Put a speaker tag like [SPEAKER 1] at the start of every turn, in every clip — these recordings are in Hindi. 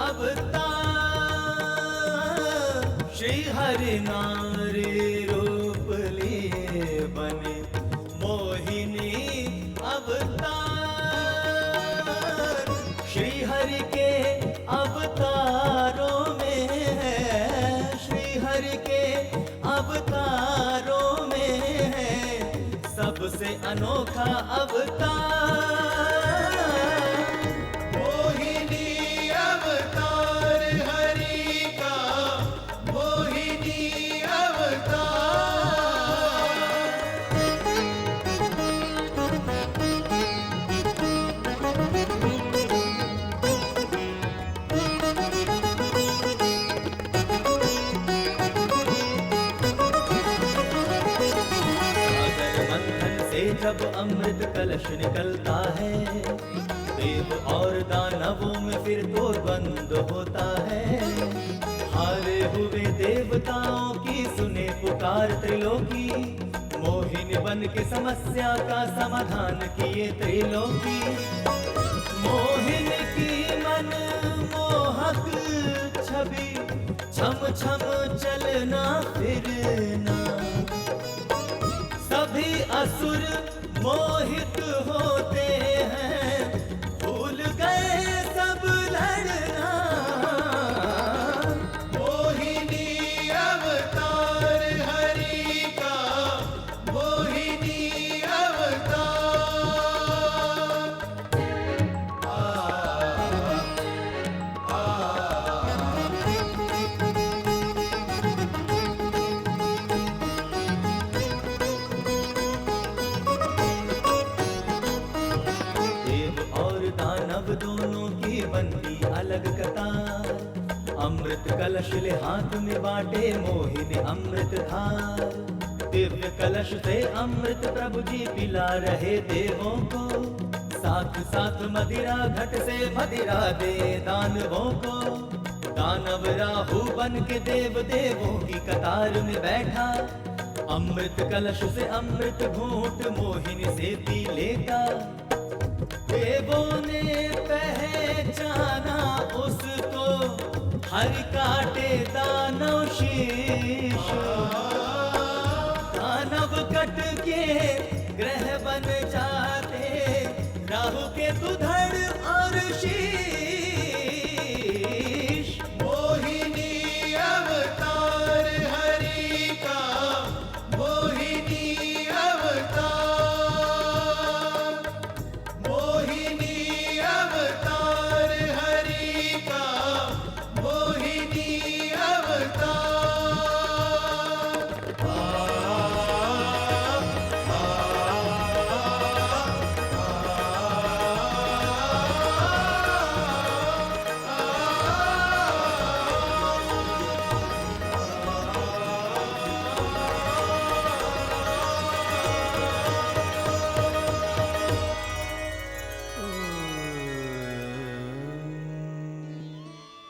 [SPEAKER 1] अवतार, श्री हरि नारी रूप लिए बने मोहिनी अवतार। श्री हरि के अवतारों में है, श्री हरि के अवतारों में है सबसे अनोखा अवतार। मोहिनी अवतार हरि का, मोहिनी जब अमृत कलश निकलता है, देव और दानवों में फिर दौर बंद होता है। हारे हुए देवताओं की सुने पुकार त्रिलोकी, मोहिनी बन के समस्या का समाधान किए त्रिलोकी। मोहिनी की मन मोहक छवि, छम छम चलना फिरना, सभी असुर मोहित होते हैं, भूल गए सब लड़ना। मोहिनी अवतार हरि का, मोहिनी अवतार। दानव दोनों की बनती अलग कतार, अमृत कलश ले हाथ में बांटे मोहिनी अमृत धार। दिव्य कलश से अमृत प्रभु जी पिला रहे देवों को, साथ साथ मदिरा घट से मदिरा दे दानवों को। दानव राहु बन के देव देवों की कतार में बैठा, अमृत कलश से अमृत घूंट मोहिनी से पी लेता। देवों ने पहचाना उसको, हरि काटे दानव शीश। दानव कट के ग्रह बन जाते, राहु के धड़ और शीश। मोहिनी अवतार हरि का, मोहिनी अवतार। मोहिनी अवतार हरि का, मोहिनी अवतार।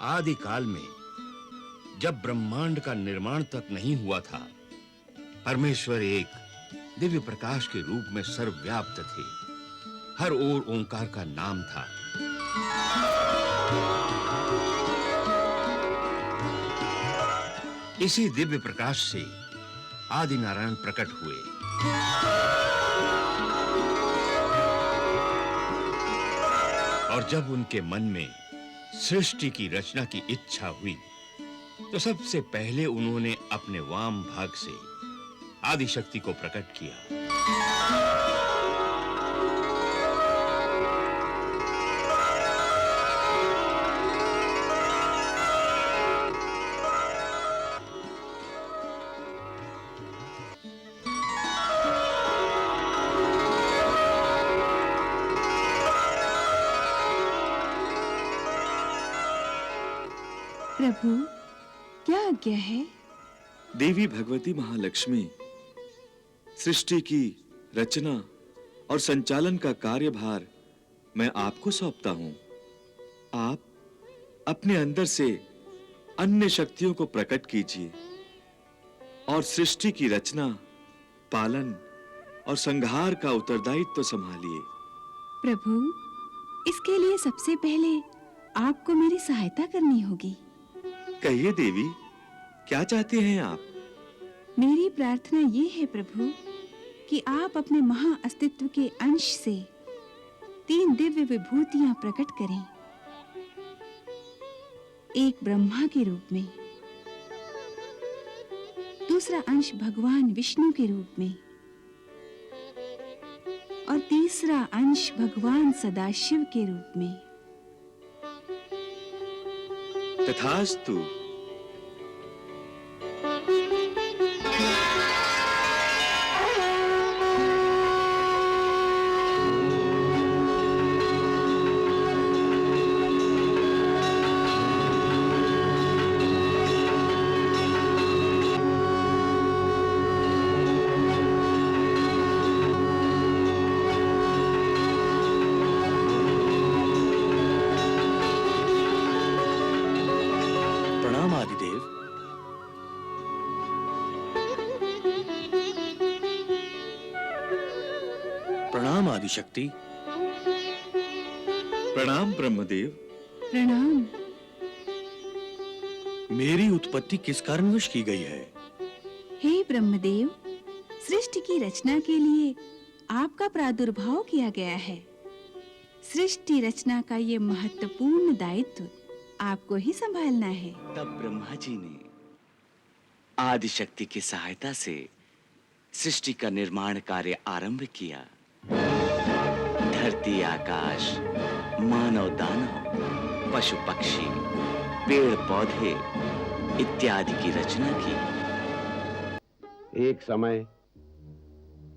[SPEAKER 2] आदि काल में जब ब्रह्मांड का निर्माण तक नहीं हुआ था, परमेश्वर एक दिव्य प्रकाश के रूप में सर्वव्याप्त थे। हर ओर ओंकार का नाम था। इसी दिव्य प्रकाश से आदि नारायण प्रकट हुए। और जब उनके मन में सृष्टि की रचना की इच्छा हुई, तो सबसे पहले उन्होंने अपने वाम भाग से आदि शक्ति को प्रकट किया।
[SPEAKER 3] प्रभु, क्या आज्ञा है?
[SPEAKER 4] देवी भगवती महालक्ष्मी सृष्टि की रचना और संचालन का कार्यभार मैं आपको सौंपता हूं। आप अपने अंदर से अन्य शक्तियों को प्रकट कीजिए और सृष्टि की रचना, पालन और संहार का उत्तरदायित्व संभालिए।
[SPEAKER 3] प्रभु, इसके लिए सबसे पहले आपको मेरी सहायता करनी होगी।
[SPEAKER 4] कहिए देवी, क्या चाहते हैं आप?
[SPEAKER 3] मेरी प्रार्थना ये है प्रभु कि आप अपने महा अस्तित्व के अंश से 3 दिव्य विभूतियां प्रकट करें। एक ब्रह्मा के रूप में, दूसरा अंश भगवान विष्णु के रूप में और तीसरा अंश भगवान सदाशिव के रूप में।
[SPEAKER 4] तथास्तु।
[SPEAKER 5] प्रणाम आदिदेव। प्रणाम आदिशक्ति।
[SPEAKER 4] प्रणाम ब्रह्मदेव।
[SPEAKER 3] प्रणाम।
[SPEAKER 5] मेरी उत्पत्ति किस कारणवश की गई है?
[SPEAKER 3] हे ब्रह्मदेव, सृष्टि की रचना के लिए आपका प्रादुर्भाव किया गया है। सृष्टि रचना का ये महत्वपूर्ण दायित्व आपको ही संभालना है।
[SPEAKER 6] तब ब्रह्मा जी ने आदिशक्ति की सहायता से सृष्टि का निर्माण कार्य आरंभ किया। धरती, आकाश, मानव दानव, पशु पक्षी, पेड़ पौधे इत्यादि की रचना की।
[SPEAKER 7] एक समय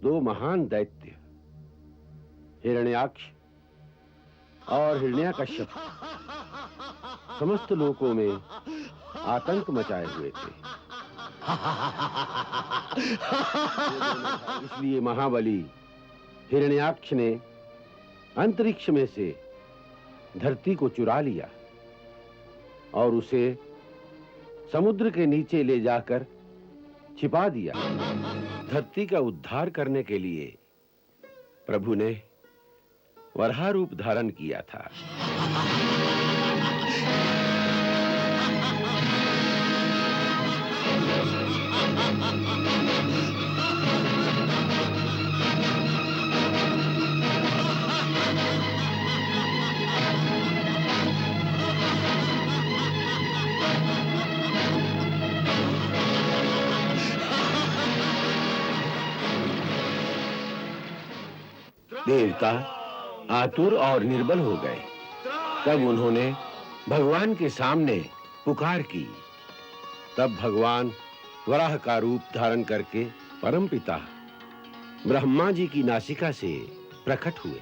[SPEAKER 7] 2 महान दैत्य हिरण्याक्ष और हिरण्याकश्यप समस्त लोकों में आतंक मचाए हुए थे। इसलिए महाबली हिरण्याक्ष ने अंतरिक्ष में से धरती को चुरा लिया और उसे समुद्र के नीचे ले जाकर छिपा दिया। धरती का उद्धार करने के लिए प्रभु ने वराह रूप धारण किया था। देवता आतुर और निर्बल हो गए। तब उन्होंने भगवान के सामने पुकार की। तब भगवान वराह का रूप धारण करके परमपिता ब्रह्मा जी की नासिका से प्रकट हुए।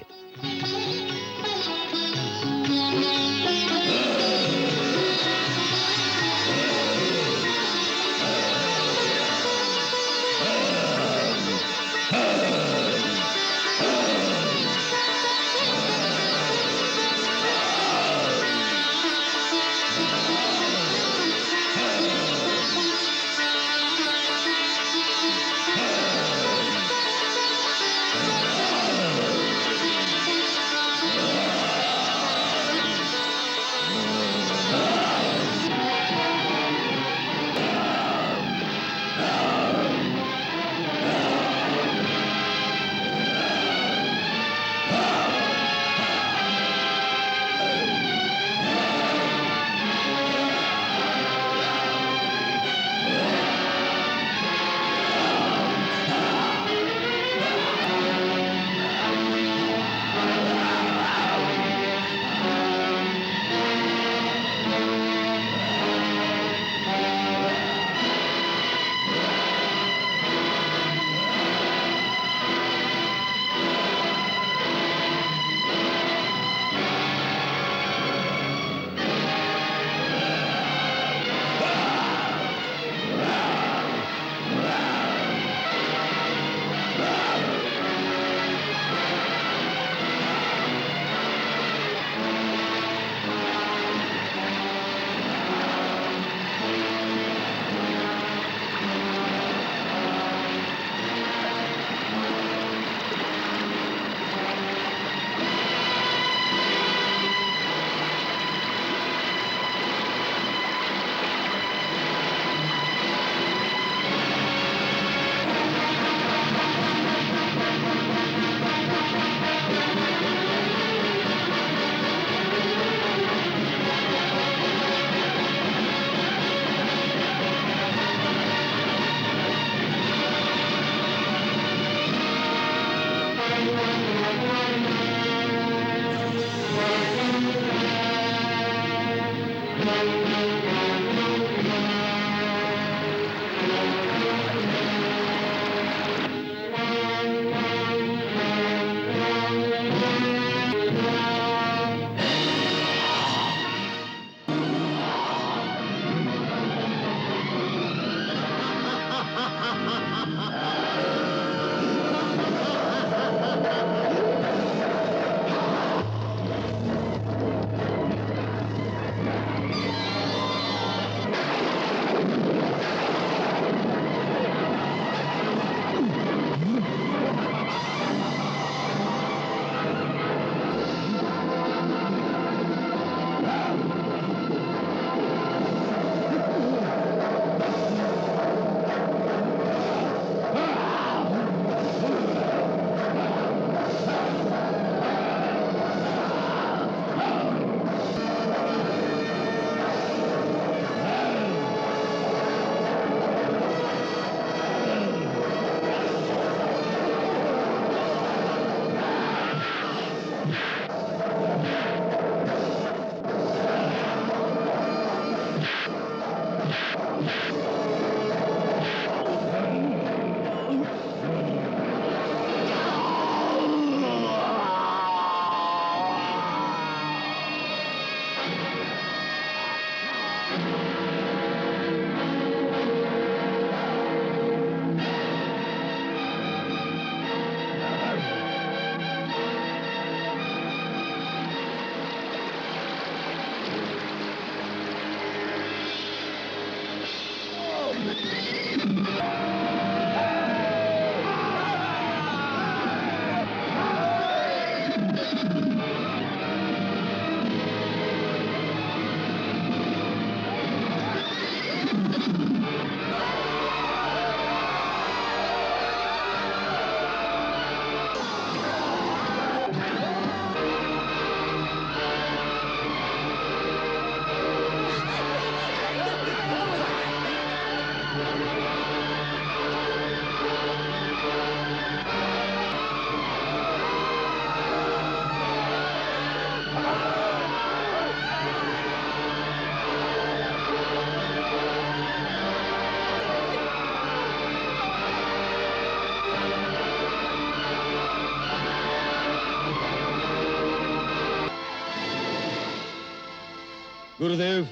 [SPEAKER 2] गुरुदेव,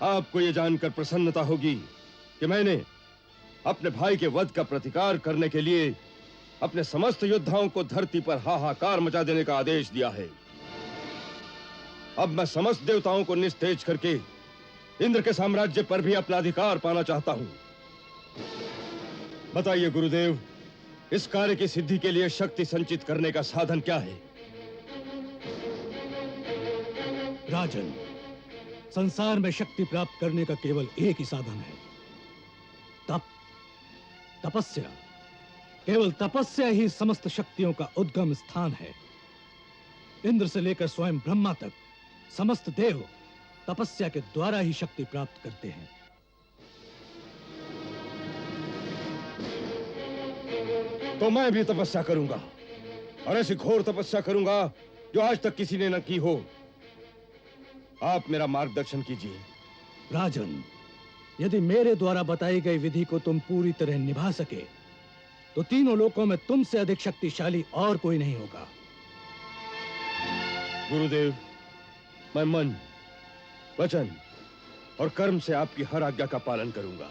[SPEAKER 2] आपको यह जानकर प्रसन्नता होगी कि मैंने अपने भाई के वध का प्रतिकार करने के लिए अपने समस्त योद्धाओं को धरती पर हाहाकार मचा देने का आदेश दिया है। अब मैं समस्त देवताओं को निस्तेज करके इंद्र के साम्राज्य पर भी अपना अधिकार पाना चाहता हूं। बताइए गुरुदेव, इस कार्य की सिद्धि के लिए शक्ति संचित करने का साधन क्या है?
[SPEAKER 5] राजन, संसार में शक्ति प्राप्त करने का केवल एक ही साधन है, तपस्या। केवल तपस्या ही समस्त शक्तियों का उद्गम स्थान है। इंद्र से लेकर स्वयं ब्रह्मा तक समस्त देव तपस्या के द्वारा ही शक्ति प्राप्त करते हैं।
[SPEAKER 2] तो मैं भी तपस्या करूंगा, और ऐसी घोर तपस्या करूंगा जो आज तक किसी ने न की हो। आप मेरा मार्गदर्शन कीजिए।
[SPEAKER 5] राजन, यदि मेरे द्वारा बताई गई विधि को तुम पूरी तरह निभा सके तो तीनों लोकों में तुमसे अधिक शक्तिशाली और कोई नहीं होगा।
[SPEAKER 2] गुरुदेव, मैं मन, वचन और कर्म से आपकी हर आज्ञा का पालन करूंगा।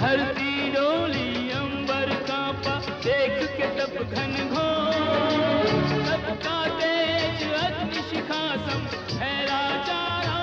[SPEAKER 8] धरती डोली अंबर कांपा, देख के तप घन घोर, तप का तेज अग्नि शिखा सम फैला चारा।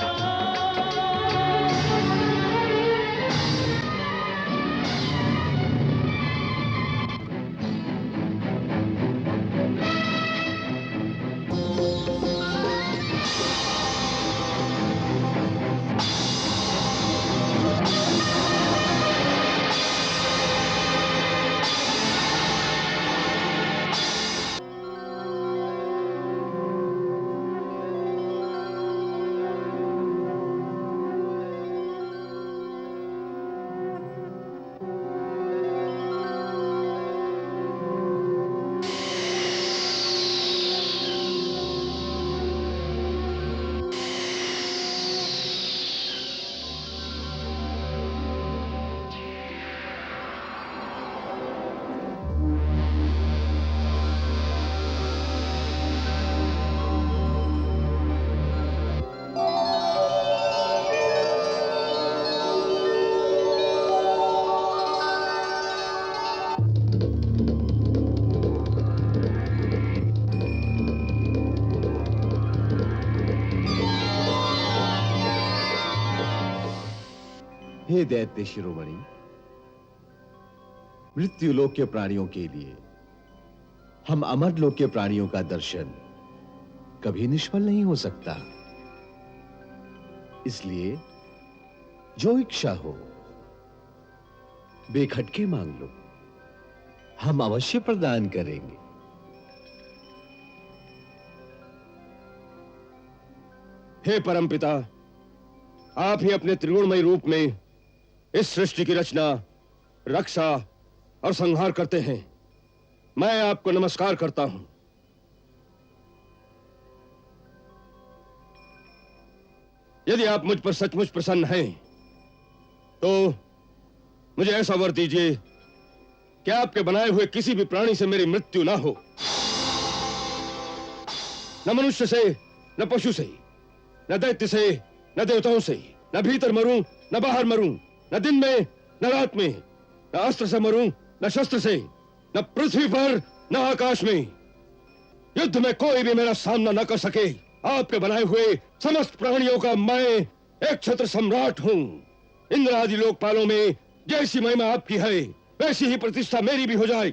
[SPEAKER 9] हे दैत्य शिरोमणि, मृत्युलोक के प्राणियों के लिए हम अमर लोक के प्राणियों का दर्शन कभी निष्फल नहीं हो सकता। इसलिए जो इच्छा हो बेखटके मांग लो, हम अवश्य प्रदान करेंगे।
[SPEAKER 2] हे परमपिता, आप ही अपने त्रिगुणमय रूप में इस सृष्टि की रचना, रक्षा और संहार करते हैं। मैं आपको नमस्कार करता हूं। यदि आप मुझ पर सचमुच प्रसन्न हैं, तो मुझे ऐसा वर दीजिए कि आपके बनाए हुए किसी भी प्राणी से मेरी मृत्यु ना हो, न मनुष्य से, न पशु से, न दैत्य से, न देवताओं से, न भीतर मरूं, न बाहर मरूं, न दिन में, न रात में, न अस्त्र से मरूं, न शस्त्र से, न पृथ्वी पर, न आकाश में। युद्ध में कोई भी मेरा सामना न कर सके। आपके बनाए हुए समस्त प्राणियों का मैं एक छत्र सम्राट हूं। इंद्र आदि लोकपालों में जैसी महिमा आपकी है, वैसी ही प्रतिष्ठा मेरी भी हो जाए।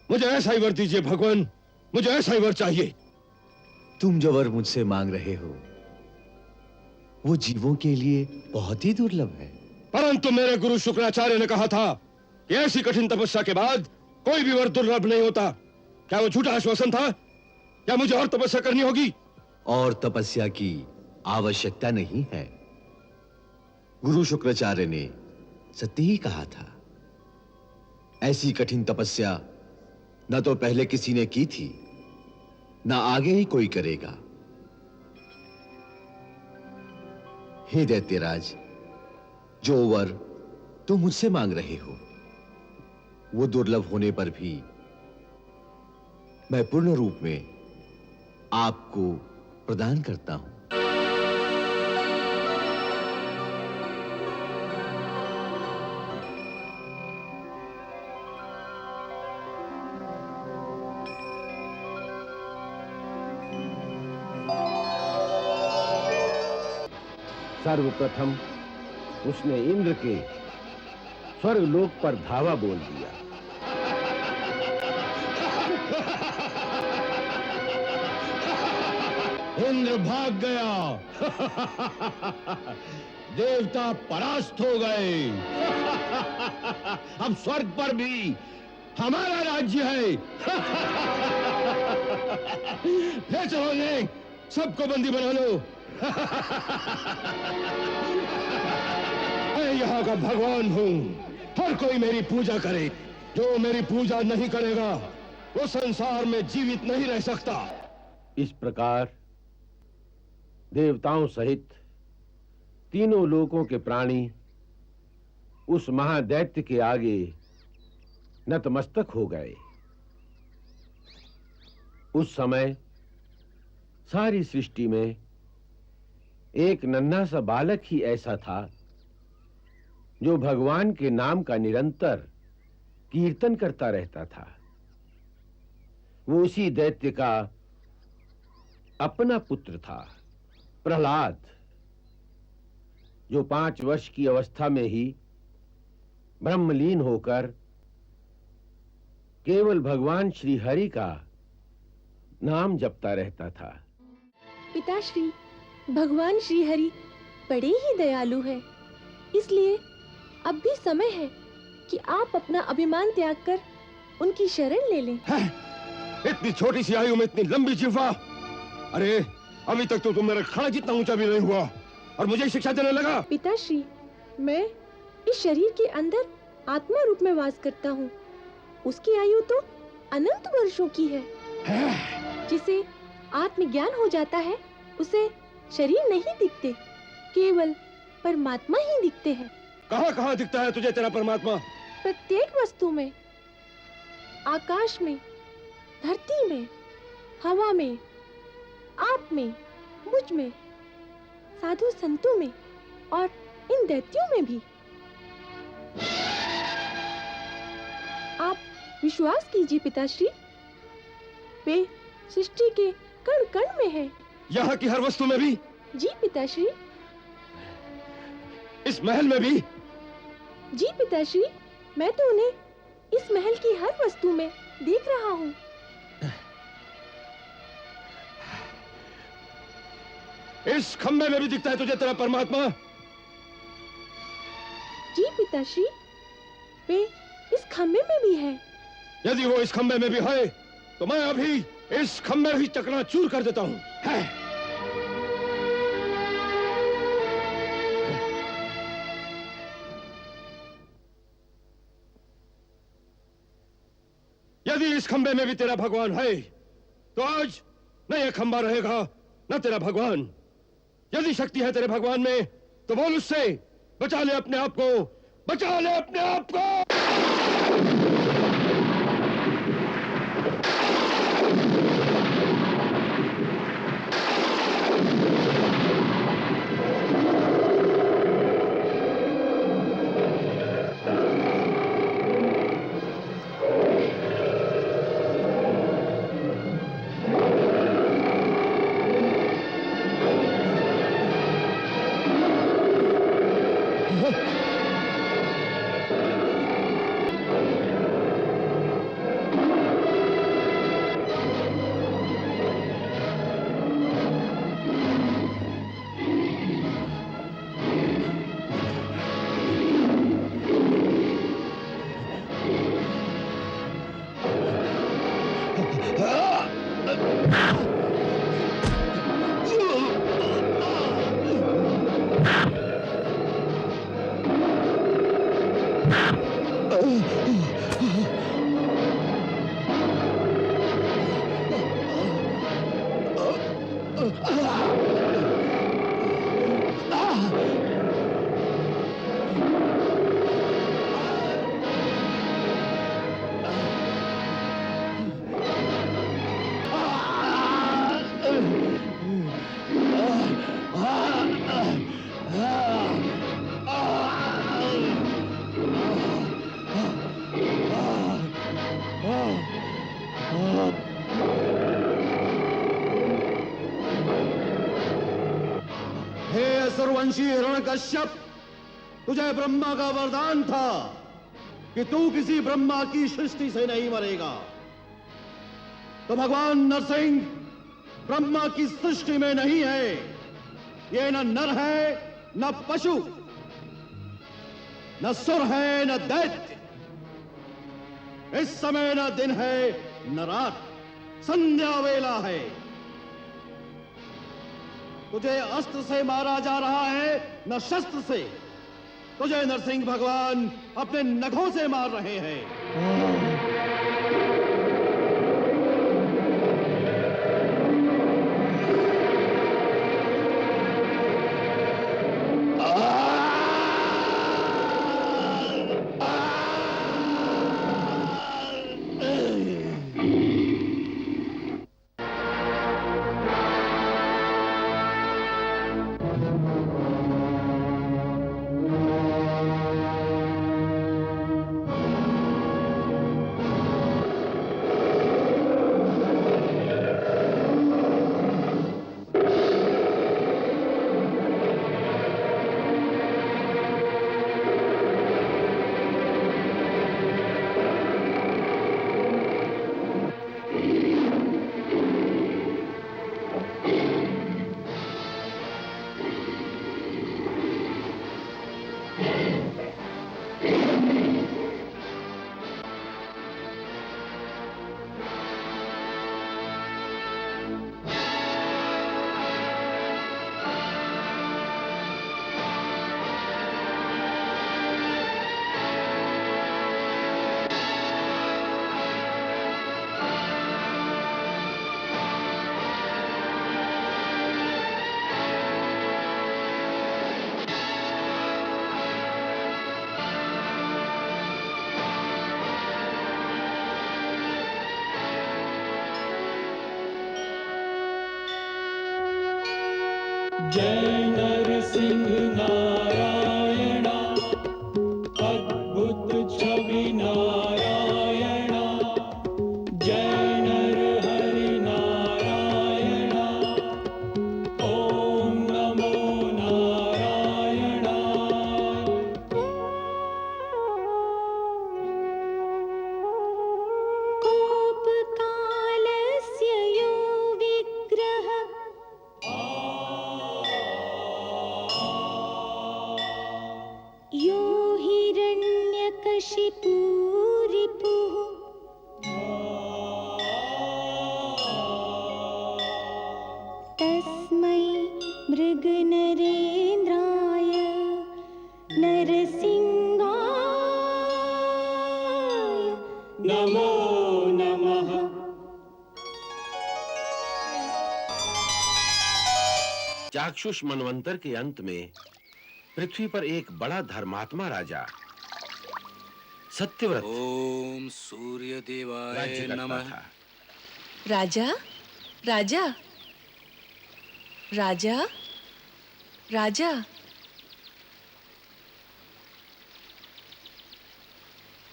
[SPEAKER 2] मुझे ऐसा ही वर दीजिए भगवान, मुझे ऐसा ही वर चाहिए।
[SPEAKER 9] तुम जो वर मुझसे मांग रहे हो वो जीवों के लिए बहुत ही दुर्लभ है।
[SPEAKER 2] परंतु मेरे गुरु शुक्राचार्य ने कहा था कि ऐसी कठिन तपस्या के बाद कोई भी वर दुर्लभ नहीं होता। क्या वो झूठा आश्वासन था? क्या मुझे और तपस्या करनी होगी?
[SPEAKER 9] और तपस्या की आवश्यकता नहीं है। गुरु शुक्राचार्य ने सत्य ही कहा था। ऐसी कठिन तपस्या न तो पहले किसी ने की थी, न आगे ही कोई करेगा। हे दैत्यराज, जो वर तुम मुझसे मांग रहे हो वो दुर्लभ होने पर भी मैं पूर्ण रूप में आपको प्रदान करता हूं।
[SPEAKER 7] सर्वप्रथम उसने इंद्र के स्वर्गलोक पर धावा बोल दिया।
[SPEAKER 5] इंद्र भाग गया। देवता परास्त हो गए। अब स्वर्ग पर भी हमारा राज्य है। ले चलो इन्हें, सबको बंदी बना लो। मैं यहाँ का भगवान हूँ। हर कोई मेरी पूजा करे। जो मेरी पूजा नहीं करेगा वो संसार में जीवित नहीं रह सकता।
[SPEAKER 7] इस प्रकार देवताओं सहित तीनों लोकों के प्राणी उस महादैत्य के आगे नतमस्तक हो गए। उस समय सारी सृष्टि में एक नन्हा सा बालक ही ऐसा था जो भगवान के नाम का निरंतर कीर्तन करता रहता था। वो उसी दैत्य का अपना पुत्र था, प्रहलाद, जो 5 वर्ष की अवस्था में ही ब्रह्मलीन होकर केवल भगवान श्री हरि का नाम जपता रहता था।
[SPEAKER 10] पिताश्री, भगवान श्री हरि बड़े ही दयालु हैं, इसलिए अब भी समय है कि आप अपना अभिमान त्याग कर उनकी शरण ले लें।
[SPEAKER 2] इतनी छोटी सी आयु में इतनी लंबी जिह्वा! अरे अभी तक तो तुम मेरा खाना जितना ऊंचा भी नहीं हुआ और मुझे शिक्षा देने लगा।
[SPEAKER 10] पिताश्री, मैं इस शरीर के अंदर आत्मा रूप में वास करता हूँ। उसकी आयु तो अनंत वर्षों की है। जिसे आत्मज्ञान हो जाता है उसे शरीर नहीं दिखते, केवल परमात्मा ही दिखते हैं।
[SPEAKER 2] कहाँ दिखता है तुझे तेरा परमात्मा?
[SPEAKER 10] प्रत्येक वस्तु में, आकाश में, धरती में, हवा में, आप में, मुझ में, साधु संतों में और इन दैत्यों में भी। आप विश्वास कीजिए पिताश्री, वे सृष्टि के कण कण में है।
[SPEAKER 2] यहाँ की हर वस्तु में भी?
[SPEAKER 10] जी पिताश्री।
[SPEAKER 2] इस महल में भी?
[SPEAKER 10] जी पिताश्री, मैं तो उन्हें इस महल की हर वस्तु में देख रहा हूँ।
[SPEAKER 2] इस खंबे में भी दिखता है तुझे तेरा परमात्मा?
[SPEAKER 10] जी पिताश्री, वे इस खंबे में भी है।
[SPEAKER 2] यदि वो इस खंबे में भी है तो मैं अभी इस खंबे ही चकनाचूर कर देता हूँ। यदि इस खंबे में भी तेरा भगवान है तो आज न यह खंबा रहेगा न तेरा भगवान। यदि शक्ति है तेरे भगवान में तो बोल उससे, बचा ले अपने आप को, बचा ले अपने आप को।
[SPEAKER 9] हे असुरवंशी हिरण्यकश्यप, तुझे ब्रह्मा का वरदान था कि तू किसी ब्रह्मा की सृष्टि से नहीं मरेगा। तो भगवान नरसिंह ब्रह्मा की सृष्टि में नहीं है। ये न नर है न पशु, न सुर है न दैत्य। इस समय न दिन है न रात, संध्या वेला है। तुझे अस्त्र से मारा जा रहा है न शस्त्र से। तुझे नरसिंह भगवान अपने नखों से मार रहे हैं।
[SPEAKER 8] जय नरसिंह नारायणा, अद्भुत छवि नारायणा। जय नर हरि नारायणा, ओम नमो नारायणा।
[SPEAKER 10] कोपकालस्य यो विग्रह यो हिरण्यकशिपु रिपुः तस्मै मृगनरेन्द्राय नरसिंहाय
[SPEAKER 8] नमो नमः।
[SPEAKER 11] चाक्षुष मनवंतर के अंत में पृथ्वी पर एक बड़ा धर्मात्मा राजा सत्यव्रत
[SPEAKER 12] ओम सूर्य देवाय
[SPEAKER 11] राज्य करता
[SPEAKER 12] नमः।
[SPEAKER 11] था।
[SPEAKER 13] राजा राजा राजा राजा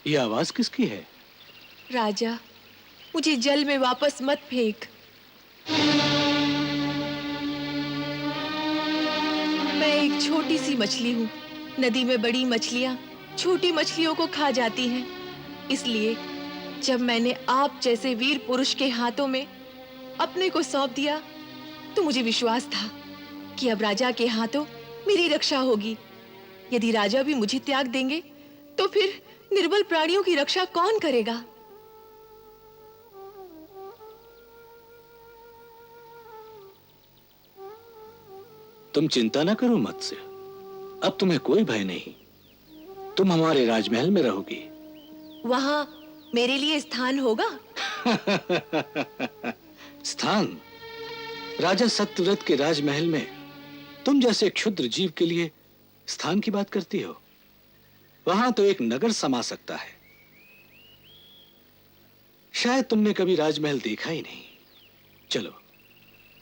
[SPEAKER 12] ये आवाज किसकी है?
[SPEAKER 13] राजा, मुझे जल में वापस मत फेंक। मैं एक छोटी सी मछली हूँ। नदी में बड़ी मछलियाँ छोटी मछलियों को खा जाती हैं। इसलिए जब मैंने आप जैसे वीर पुरुष के हाथों में अपने को सौंप दिया, तो मुझे विश्वास था कि अब राजा के हाथों मेरी रक्षा होगी। यदि राजा भी मुझे त्याग देंगे, तो फिर निर्बल प्राणियों की रक्षा कौन करेगा?
[SPEAKER 12] तुम चिंता ना करो मत्स्य, अब तुम्हें कोई भय नहीं। तुम हमारे राजमहल में रहोगी।
[SPEAKER 13] वहां मेरे लिए स्थान होगा?
[SPEAKER 12] स्थान? राजा सत्यव्रत के राजमहल में तुम जैसे क्षुद्र जीव के लिए स्थान की बात करती हो? वहां तो एक नगर समा सकता है। शायद तुमने कभी राजमहल देखा ही नहीं। चलो,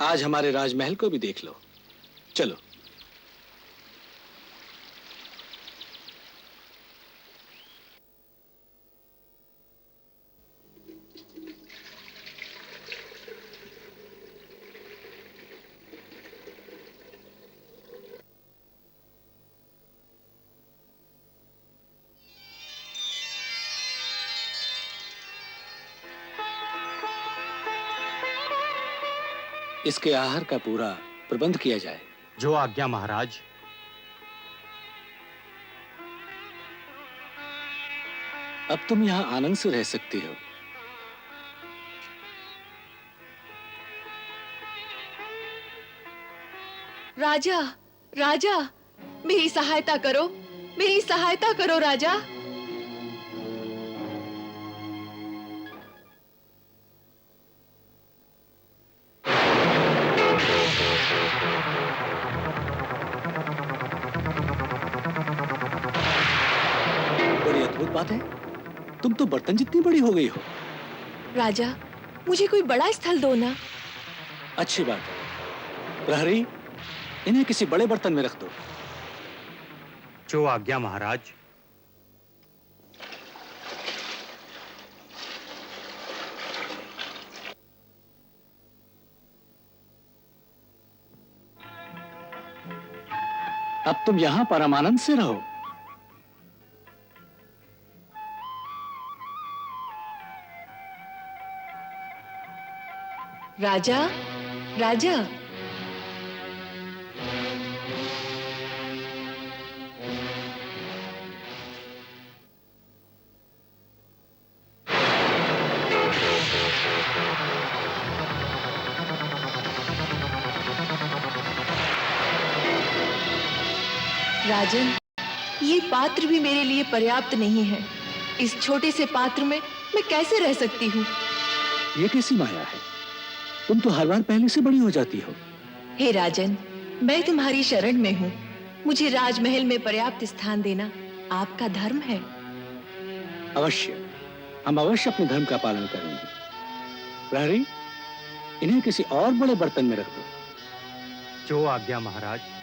[SPEAKER 12] आज हमारे राजमहल को भी देख लो। चलो। इसके आहार का पूरा प्रबंध किया जाए।
[SPEAKER 14] जो आज्ञा महाराज।
[SPEAKER 12] अब तुम यहां आनंद से रह सकती हो।
[SPEAKER 13] राजा, राजा, मेरी सहायता करो, मेरी सहायता करो राजा।
[SPEAKER 12] बड़ी अद्भुत बात है, तुम तो बर्तन जितनी बड़ी हो गई हो।
[SPEAKER 13] राजा, मुझे कोई बड़ा स्थल दो ना।
[SPEAKER 12] अच्छी बात है। प्रहरी, इन्हें किसी बड़े बर्तन में रख दो।
[SPEAKER 14] जो आज्ञा महाराज।
[SPEAKER 12] अब तुम यहां परमानंद से रहो।
[SPEAKER 13] राजा, राजा, राजन, ये पात्र भी मेरे लिए पर्याप्त नहीं है। इस छोटे से पात्र में मैं कैसे रह सकती हूँ?
[SPEAKER 12] ये कैसी माया है? तुम तो हर बार पहले से बड़ी हो जाती हो।
[SPEAKER 13] हे राजन, मैं तुम्हारी शरण में हूँ। मुझे राजमहल में पर्याप्त स्थान देना आपका धर्म है।
[SPEAKER 12] अवश्य, हम अवश्य अपने धर्म का पालन करेंगे। प्रहरी, इन्हें किसी और बड़े बर्तन में रख दो।
[SPEAKER 14] जो आज्ञा महाराज।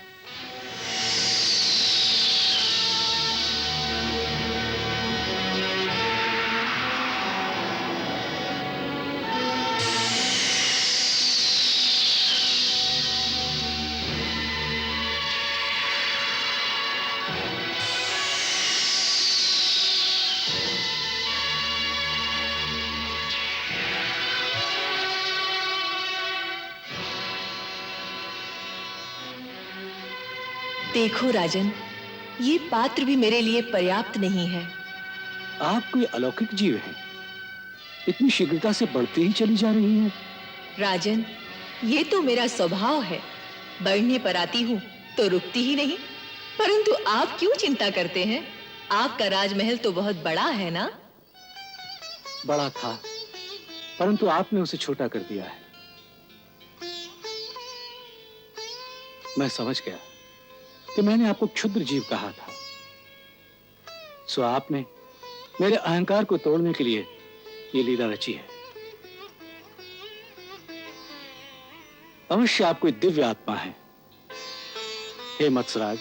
[SPEAKER 13] देखो राजन, ये पात्र भी मेरे लिए पर्याप्त नहीं है।
[SPEAKER 12] आप कोई अलौकिक जीव हैं। इतनी शीघ्रता से बढ़ती ही चली जा रही हैं।
[SPEAKER 13] राजन, ये तो मेरा स्वभाव है। बढ़ने पर आती हूँ तो रुकती ही नहीं। परंतु आप क्यों चिंता करते हैं? आपका राजमहल तो बहुत बड़ा है ना?
[SPEAKER 12] बड़ा था, परंतु आपने उसे छोटा कर दिया है। मैं समझ गया कि मैंने आपको क्षुद्र जीव कहा था। सो आपने मेरे अहंकार को तोड़ने के लिए ये लीला रची है। अवश्य आप कोई दिव्य आत्मा है। हे मत्सराज,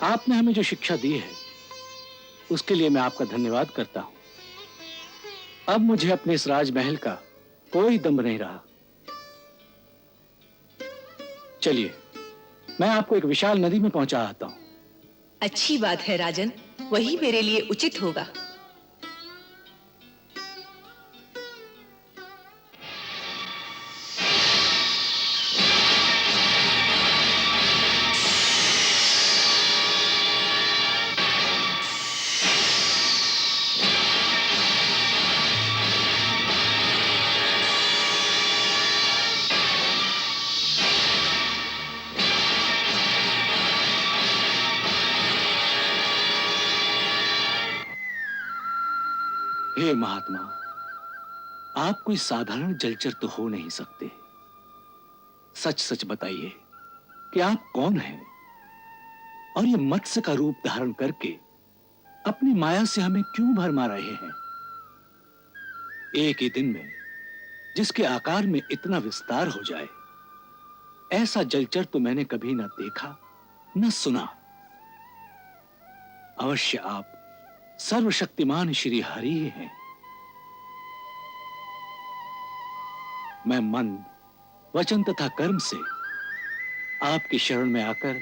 [SPEAKER 12] आपने हमें जो शिक्षा दी है उसके लिए मैं आपका धन्यवाद करता हूं। अब मुझे अपने इस राजमहल का कोई दम नहीं रहा। चलिए, मैं आपको एक विशाल नदी में पहुंचा आता हूं।
[SPEAKER 13] अच्छी बात है राजन, वही मेरे लिए उचित होगा।
[SPEAKER 12] हे महात्मा, आप कोई साधारण जलचर तो हो नहीं सकते। सच सच बताइए कि आप कौन हैं और ये मत्स्य का रूप धारण करके अपनी माया से हमें क्यों भरमा रहे हैं? एक ही दिन में जिसके आकार में इतना विस्तार हो जाए, ऐसा जलचर तो मैंने कभी न देखा न सुना। अवश्य आप सर्वशक्तिमान श्री हरि ही हैं। मैं मन, वचन तथा कर्म से आपकी शरण में आकर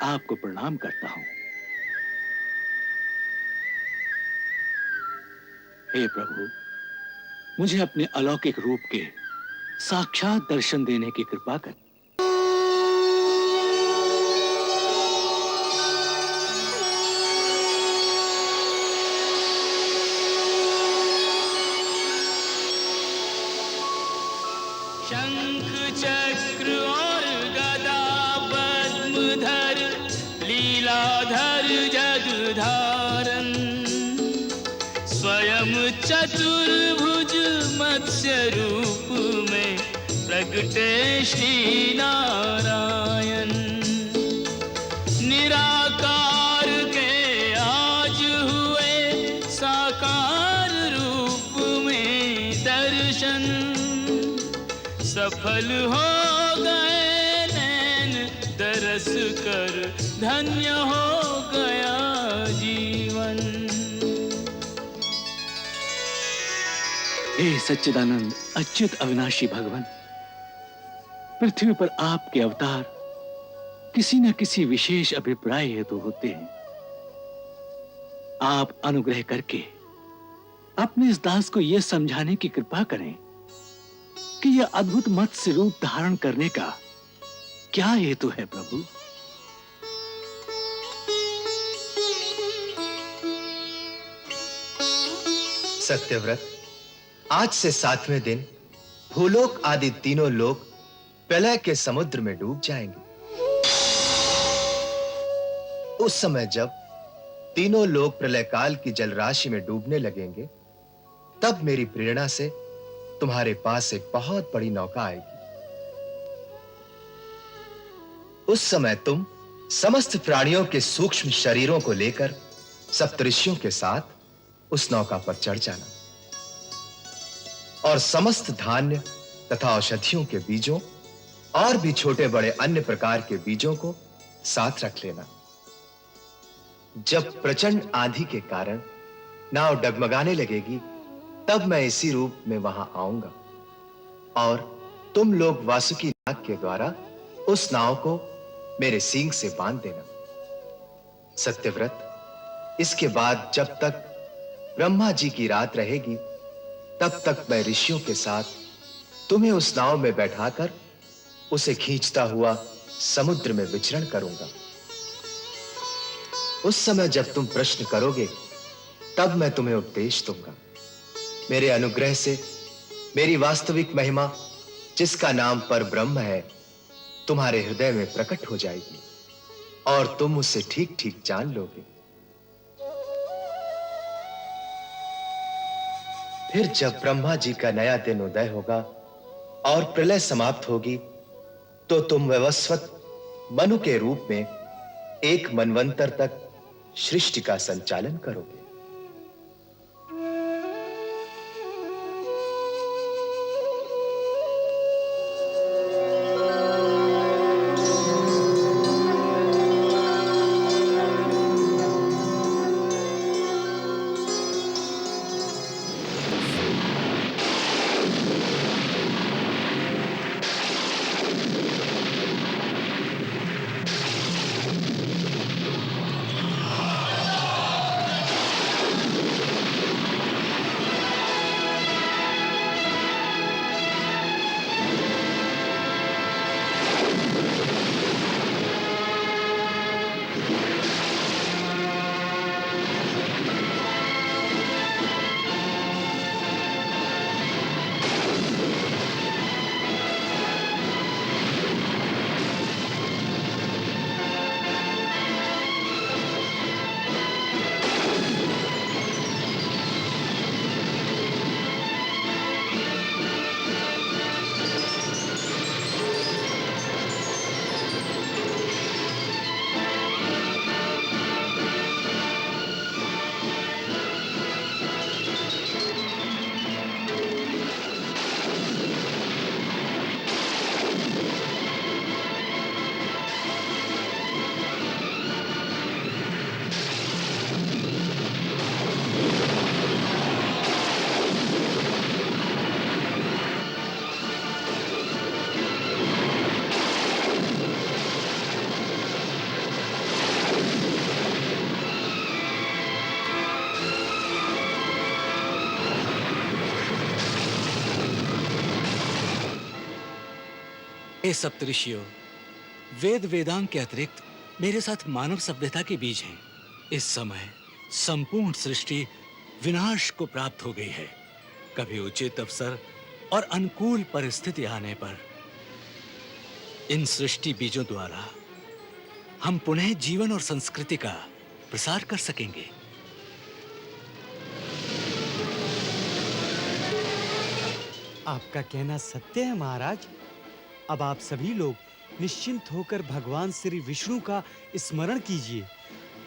[SPEAKER 12] आपको प्रणाम करता हूं। हे प्रभु, मुझे अपने अलौकिक रूप के साक्षात दर्शन देने की कृपा कर।
[SPEAKER 8] शंख चक्र और गदा पद्मधर, लीलाधर जगधारन, स्वयं चतुर्भुज मत्स्य रूप में प्रगटे श्री नारायण। निराकार के आज हुए साकार रूप में दर्शन, सफल हो गए नैन दरस कर, धन्य हो गया जीवन।
[SPEAKER 12] हे सच्चिदानंद अच्युत अविनाशी भगवान, पृथ्वी पर आपके अवतार किसी न किसी विशेष अभिप्राय हेतु होते हैं। आप अनुग्रह करके अपने इस दास को यह समझाने की कृपा करें कि यह अद्भुत मत्स्य रूप धारण करने का क्या हेतु है प्रभु।
[SPEAKER 9] सत्यव्रत, आज से 7वें दिन भूलोक आदि तीनों लोक प्रलय के समुद्र में डूब जाएंगे। उस समय जब तीनों लोक प्रलय काल की जलराशि में डूबने लगेंगे, तब मेरी प्रेरणा से तुम्हारे पास एक बहुत बड़ी नौका आएगी। उस समय तुम समस्त प्राणियों के सूक्ष्म शरीरों को लेकर सप्तऋषियों के साथ उस नौका पर चढ़ जाना और समस्त धान्य तथा औषधियों के बीजों और भी छोटे बड़े अन्य प्रकार के बीजों को साथ रख लेना। जब प्रचंड आंधी के कारण नाव डगमगाने लगेगी, तब मैं इसी रूप में वहां आऊंगा और तुम लोग वासुकी नाग के द्वारा उस नाव को मेरे सींग से बांध देना। सत्यव्रत, इसके बाद जब तक ब्रह्मा जी की रात रहेगी, तब तक मैं ऋषियों के साथ तुम्हें उस नाव में बैठाकर उसे खींचता हुआ समुद्र में विचरण करूंगा। उस समय जब तुम प्रश्न करोगे, तब मैं तुम्हें उपदेश दूंगा। मेरे अनुग्रह से मेरी वास्तविक महिमा, जिसका नाम पर ब्रह्म है, तुम्हारे हृदय में प्रकट हो जाएगी और तुम उसे ठीक ठीक जान लोगे। फिर जब ब्रह्मा जी का नया दिन उदय होगा और प्रलय समाप्त होगी, तो तुम वैवस्वत मनु के रूप में एक मनवंतर तक सृष्टि का संचालन करोगे।
[SPEAKER 5] हे सप्तऋषियों, वेद वेदांग के अतिरिक्त मेरे साथ मानव सभ्यता के बीज हैं। इस समय संपूर्ण सृष्टि विनाश को प्राप्त हो गई है। कभी उचित अवसर और अनुकूल परिस्थिति आने पर इन सृष्टि बीजों द्वारा हम पुनः जीवन और संस्कृति का प्रसार कर सकेंगे।
[SPEAKER 15] आपका कहना सत्य है महाराज। अब आप सभी लोग निश्चिंत होकर भगवान श्री विष्णु का स्मरण कीजिए।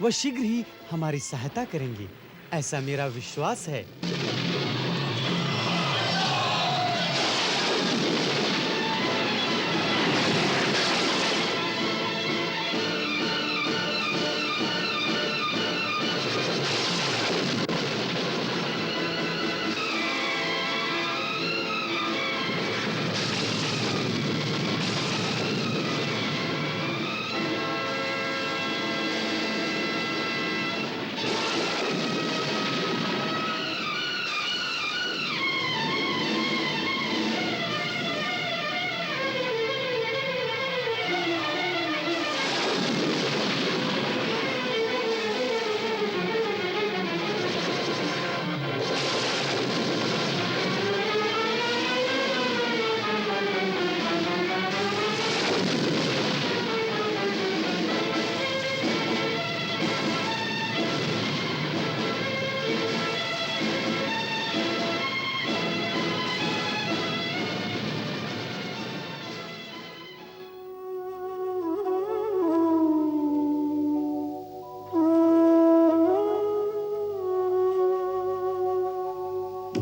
[SPEAKER 15] वह शीघ्र ही हमारी सहायता करेंगे, ऐसा मेरा विश्वास है।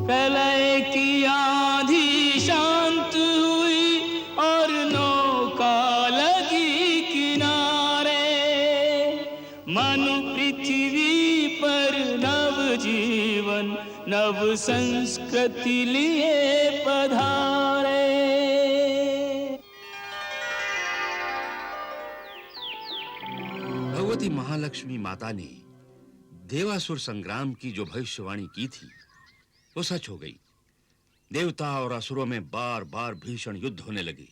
[SPEAKER 8] प्रलय की आंधी शांत हुई और नौका लगी किनारे। मनु पृथ्वी पर नव जीवन नव संस्कृति लिए पधारे।
[SPEAKER 2] भगवती महालक्ष्मी माता ने देवासुर संग्राम की जो भविष्यवाणी की थी वो सच हो गई। देवता और असुरों में बार-बार भीषण युद्ध होने लगे।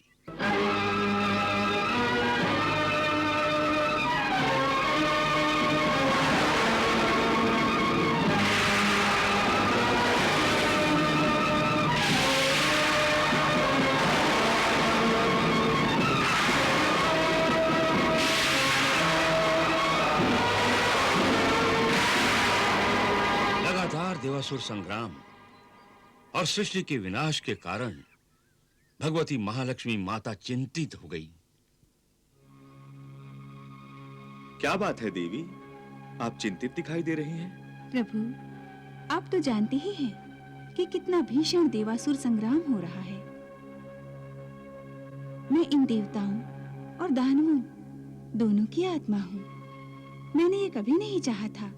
[SPEAKER 2] लगातार देवासुर संग्राम और सृष्टि के विनाश के कारण भगवती महालक्ष्मी माता चिंतित हो गई।
[SPEAKER 4] क्या बात है देवी, आप चिंतित दिखाई दे रही हैं?
[SPEAKER 3] प्रभु, आप तो जानते ही हैं कि कितना भीषण देवासुर संग्राम हो रहा है। मैं इन देवताओं और दानवों दोनों की आत्मा हूँ। मैंने ये कभी नहीं चाहा था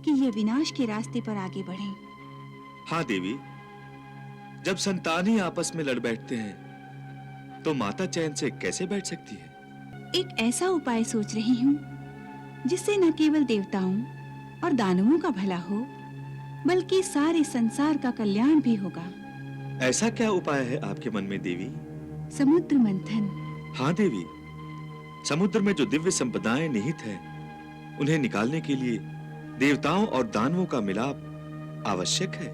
[SPEAKER 3] कि ये विनाश के रास्ते पर आगे बढ़ें।
[SPEAKER 4] हाँ देवी, जब संतान ही आपस में लड़ बैठते हैं तो माता चैन से कैसे बैठ सकती है?
[SPEAKER 3] एक ऐसा उपाय सोच रही हूँ जिससे न केवल देवताओं और दानवों का भला हो बल्कि सारे संसार का कल्याण भी होगा।
[SPEAKER 4] ऐसा क्या उपाय है आपके मन में देवी?
[SPEAKER 3] समुद्र मंथन।
[SPEAKER 4] हाँ देवी, समुद्र में जो दिव्य संपदाएं निहित हैं, उन्हें निकालने के लिए देवताओं और दानवों का मिलाप आवश्यक है।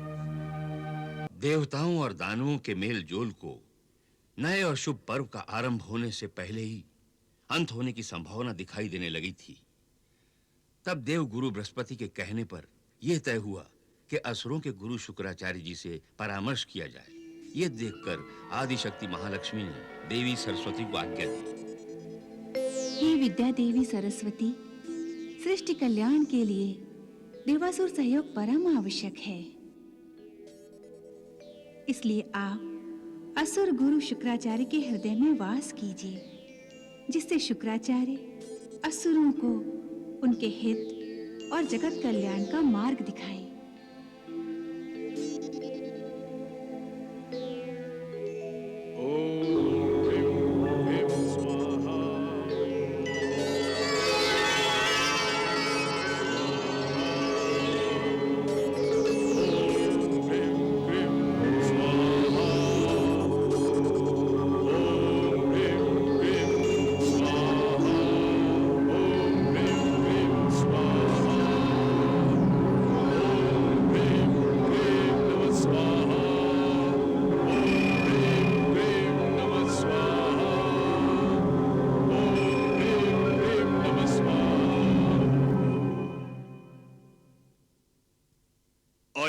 [SPEAKER 2] देवताओं और दानवों के मेल जोल को नए और शुभ पर्व का आरंभ होने से पहले ही अंत होने की संभावना दिखाई देने लगी थी। तब देव गुरु बृहस्पति के कहने पर यह तय हुआ कि असुरों के गुरु शुक्राचार्य जी से परामर्श किया जाए। यह देखकर आदिशक्ति महालक्ष्मी ने देवी सरस्वती को आज्ञा दी।
[SPEAKER 3] हे विद्या देवी सरस्वती, सृष्टि कल्याण के लिए देवासुर सहयोग परम आवश्यक है। इसलिए आप असुर गुरु शुक्राचार्य के हृदय में वास कीजिए, जिससे शुक्राचार्य असुरों को उनके हित और जगत कल्याण का मार्ग दिखाएं।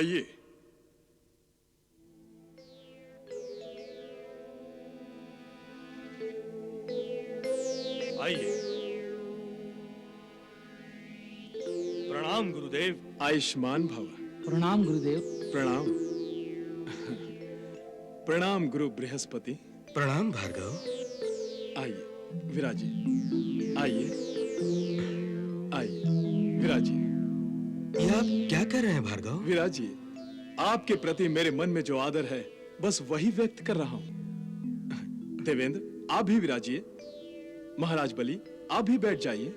[SPEAKER 16] आइए। आइए। प्रणाम गुरुदेव। आयुष्मान भव।
[SPEAKER 12] प्रणाम गुरुदेव।
[SPEAKER 16] प्रणाम। प्रणाम गुरु बृहस्पति।
[SPEAKER 17] प्रणाम भार्गव।
[SPEAKER 16] आइए विराजिए। आइए आइए विराजिए।
[SPEAKER 17] ये आप क्या कर रहे हैं भार्गव?
[SPEAKER 16] विराजिए। आपके प्रति मेरे मन में जो आदर है बस वही व्यक्त कर रहा हूं। देवेंद्र आप भी विराजिए। महाराज बलि आप भी बैठ जाइए।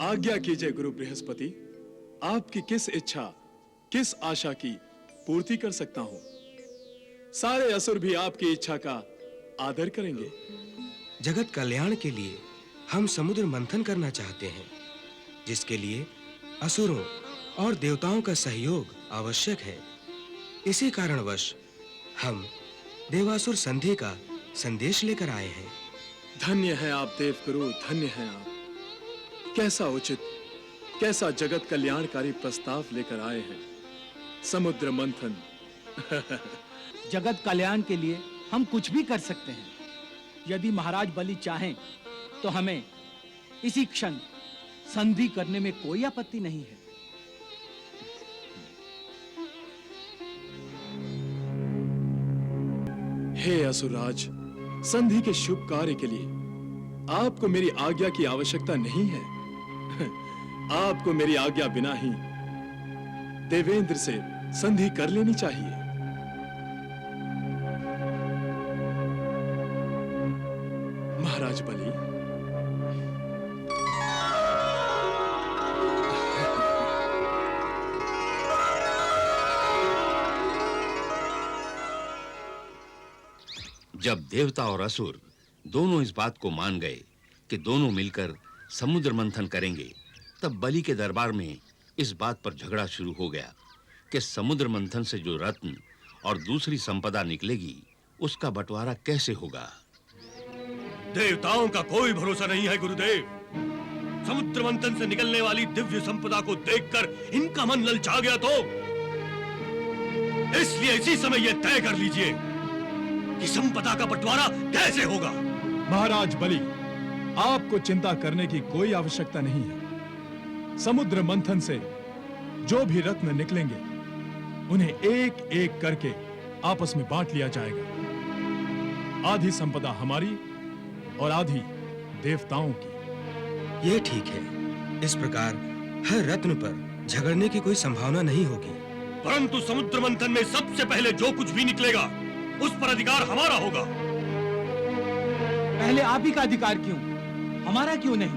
[SPEAKER 16] आज्ञा कीजिए गुरु बृहस्पति, आपकी किस इच्छा किस आशा की पूर्ति कर सकता हूं। सारे असुर भी आपकी इच्छा का आदर करेंगे।
[SPEAKER 17] जगत कल्याण के लिए हम समुद्र मंथन करना चाहते हैं, जिसके लिए असुरों और देवताओं का सहयोग आवश्यक है। इसी कारणवश हम देवासुर संधि का संदेश लेकर आए हैं।
[SPEAKER 16] धन्य है आप देवगुरु, धन्य है आप। कैसा उचित, कैसा जगत कल्याणकारी प्रस्ताव लेकर आए हैं। समुद्र मंथन।
[SPEAKER 12] जगत कल्याण के लिए हम कुछ भी कर सकते हैं। यदि महाराज बलि चाहें तो हमें इसी क्षण संधि करने में कोई आपत्ति नहीं है।
[SPEAKER 16] हे असुरराज, संधि के शुभ कार्य के लिए आपको मेरी आज्ञा की आवश्यकता नहीं है। आपको मेरी आज्ञा बिना ही देवेंद्र से संधि कर लेनी चाहिए। महाराज बलि,
[SPEAKER 2] जब देवता और असुर दोनों इस बात को मान गए कि दोनों मिलकर समुद्र मंथन करेंगे, तब बलि के दरबार में इस बात पर झगड़ा शुरू हो गया कि समुद्र मंथन से जो रत्न और दूसरी संपदा निकलेगी, उसका बंटवारा कैसे होगा।
[SPEAKER 18] देवताओं का कोई भरोसा नहीं है गुरुदेव। समुद्र मंथन से निकलने वाली दिव्य संपदा को देखकर इनका मन ललचा गया तो इसलिए इसी समय यह तय कर लीजिए कि संपदा का बंटवारा कैसे होगा।
[SPEAKER 16] महाराज बलि, आपको चिंता करने की कोई आवश्यकता नहीं है। समुद्र मंथन से जो भी रत्न निकलेंगे, उन्हें एक एक करके आपस में बांट लिया जाएगा। आधी संपदा हमारी और आधी देवताओं की।
[SPEAKER 17] ये ठीक है। इस प्रकार हर रत्न पर झगड़ने की कोई संभावना नहीं होगी।
[SPEAKER 18] परंतु समुद्र मंथन में सबसे पहले जो कुछ भी निकलेगा, उस पर अधिकार हमारा होगा।
[SPEAKER 12] पहले आप ही का अधिकार क्यों, हमारा क्यों नहीं?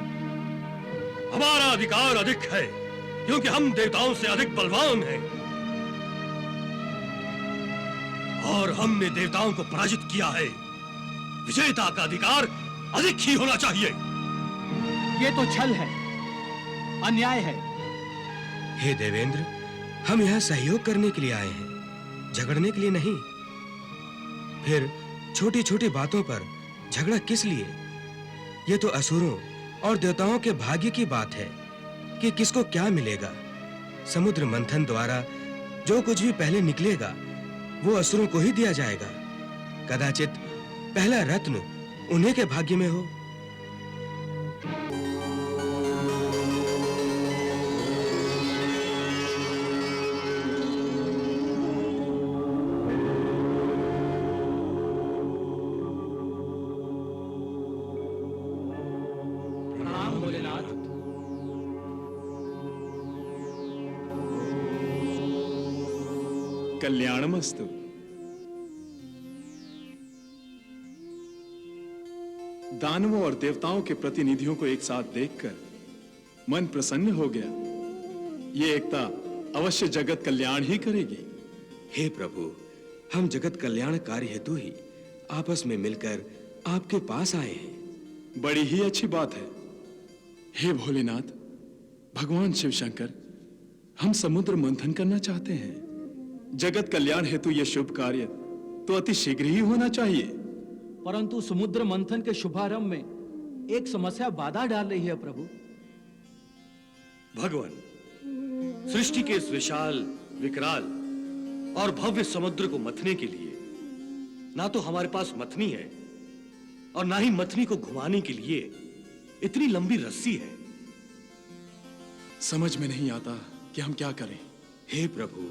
[SPEAKER 18] हमारा अधिकार अधिक है क्योंकि हम देवताओं से अधिक बलवान हैं और हमने देवताओं को पराजित किया है। विजेता का अधिकार अधिक ही होना चाहिए।
[SPEAKER 12] ये तो छल है, अन्याय है।
[SPEAKER 17] हे देवेंद्र, हम यहाँ सहयोग करने के लिए आए हैं, झगड़ने के लिए नहीं। फिर छोटी-छोटी बातों पर झगड़ा किस लिए? ये तो असुरों और देवताओं के भाग्य की बात है कि किसको क्या मिलेगा। समुद्र मंथन द्वारा जो कुछ भी पहले निकलेगा, वो असुरों को ही दिया जाएगा। कदाचित पहला रत्न उन्हीं के भाग्य में हो।
[SPEAKER 16] कल्याणमस्तु। दानवों और देवताओं के प्रतिनिधियों को एक साथ देखकर मन प्रसन्न हो गया। ये एकता अवश्य जगत कल्याण ही करेगी।
[SPEAKER 17] हे प्रभु, हम जगत कल्याण कार्य हेतु ही आपस में मिलकर आपके पास आए हैं।
[SPEAKER 16] बड़ी ही अच्छी बात है। हे भोलेनाथ, भगवान शिव शंकर, हम समुद्र मंथन करना चाहते हैं। जगत कल्याण हेतु यह शुभ कार्य तो अति शीघ्र ही होना चाहिए।
[SPEAKER 12] परंतु समुद्र मंथन के शुभारंभ में एक समस्या बाधा डाल रही है प्रभु।
[SPEAKER 18] भगवान, सृष्टि के इस विशाल, विकराल और भव्य समुद्र को मथने के लिए ना तो हमारे पास मथनी है और ना ही मथनी को घुमाने के लिए इतनी लंबी रस्सी है।
[SPEAKER 16] समझ में नहीं आता कि हम क्या करें।
[SPEAKER 17] हे प्रभु,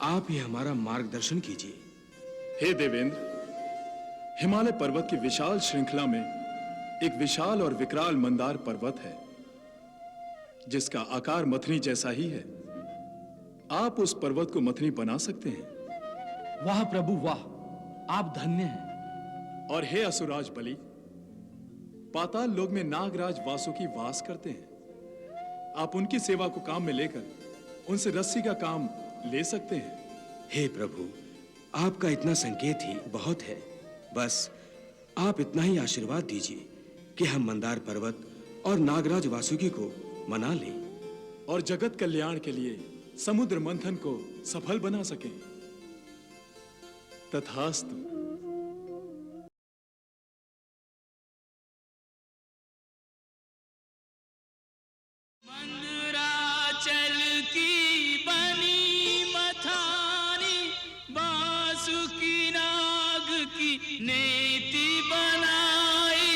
[SPEAKER 17] आप ही हमारा मार्गदर्शन कीजिए।
[SPEAKER 16] हे देवेंद्र, हिमालय पर्वत की विशाल श्रृंखला में एक विशाल और विकराल मंदार पर्वत है जिसका आकार मथनी जैसा ही है। आप उस पर्वत को मथनी बना सकते हैं।
[SPEAKER 5] वाह प्रभु वाह, आप धन्य हैं।
[SPEAKER 16] और हे असुराज बलि, पाताल लोक में नागराज वासुकी वास करते हैं। आप उनकी सेवा को काम में लेकर उनसे रस्सी का काम ले सकते हैं।
[SPEAKER 17] हे प्रभु, आपका इतना संकेत ही बहुत है। बस आप इतना ही आशीर्वाद दीजिए कि हम मंदार पर्वत और नागराज वासुकी को मना लें
[SPEAKER 16] और जगत कल्याण के लिए समुद्र मंथन को सफल बना सकें। तथास्तु।
[SPEAKER 8] मंदराचल की बनी मथानी, बासुकी नाग की नेति बनाई,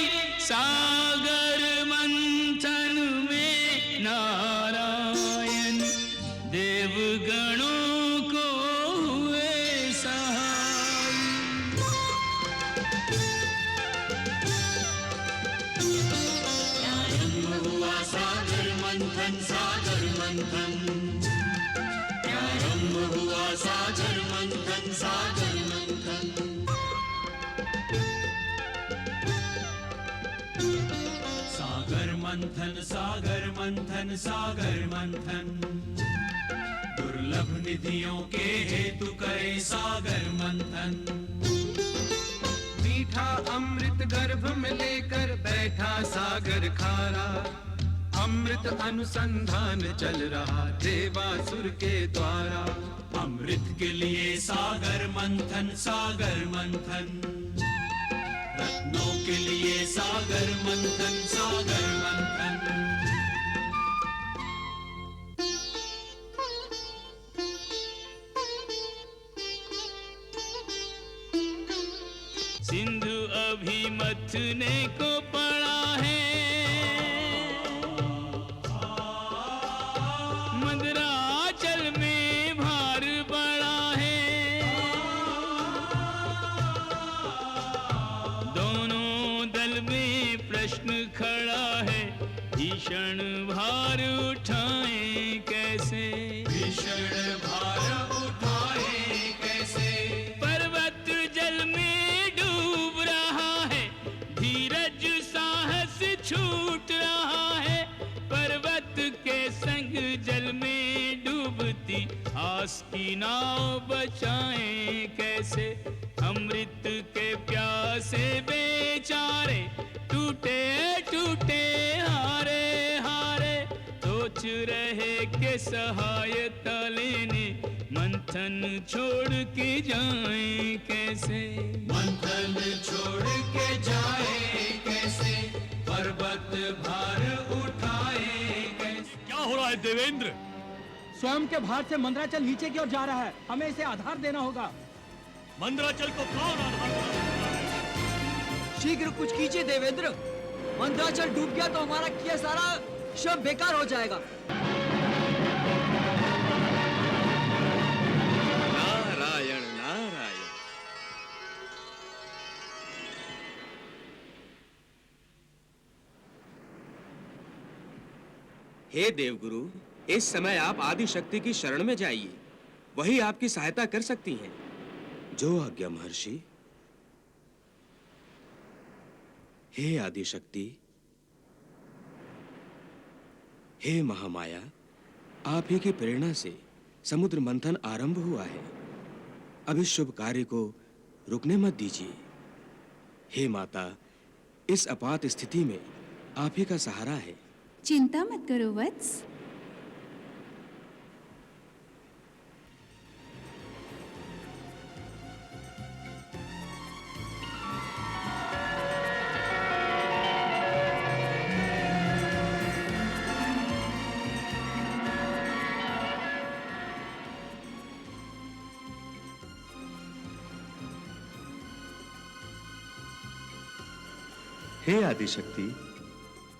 [SPEAKER 8] सागर मंथन में नारायण देवगणों को हुए सहाय। आरंभ हुआ सागर मंथन, सागर मंथन। आरंभ हुआ सागर मंथन, सागर मंथन। सागर मंथन, सागर मंथन, सागर मंथन। दुर्लभ निधियों के हेतु करे सागर मंथन। मीठा अमृत गर्भ में लेकर बैठा सागर खारा, अमृत अनुसंधान चल रहा देवासुर के द्वारा। अमृत के लिए सागर मंथन, सागर मंथन। रत्नों के लिए सागर मंथन, सागर मंथन। सिंधु अभी मथने को पड़ा है, मंदराचल में भार बड़ा है। दोनों दल में प्रश्न खड़ा है, भीषण भार उठाएं कैसे, भीषण भार उठाएं कैसे। पर्वत जल में डूब रहा है, धीरज साहस छूट रहा है। पर्वत के संग जल में डूबती आस की नाव बचाएं कैसे। अमृत के प्यासे बेचारे टूटे टूटे हारे हारे, सोच रहे के सहायता लेने मंथन छोड़ के जाएं कैसे। मंथन छोड़ के जाएं कैसे, पर्वत भार उठाए कैसे।
[SPEAKER 18] क्या हो रहा है देवेंद्र?
[SPEAKER 19] स्वयं के भार से मंदराचल नीचे की ओर जा रहा है, हमें इसे आधार देना होगा।
[SPEAKER 18] मंदराचल को कौन आधार देना है?
[SPEAKER 19] शीघ्र कुछ कीजिए देवेंद्र, मंदराचल डूब गया तो हमारा किया सारा श्रम बेकार हो जाएगा।
[SPEAKER 17] नारायण नारायण। हे देवगुरु, इस समय आप आदि शक्ति की शरण में जाइए, वही आपकी सहायता कर सकती हैं। जो आज्ञा महर्षि। हे आदि शक्ति, हे महामाया, आप ही की प्रेरणा से समुद्र मंथन आरंभ हुआ है। अब इस शुभ कार्य को रुकने मत दीजिए। हे माता, इस आपात स्थिति में आप ही का सहारा है।
[SPEAKER 3] चिंता मत करो वत्स।
[SPEAKER 4] हे आदिशक्ति,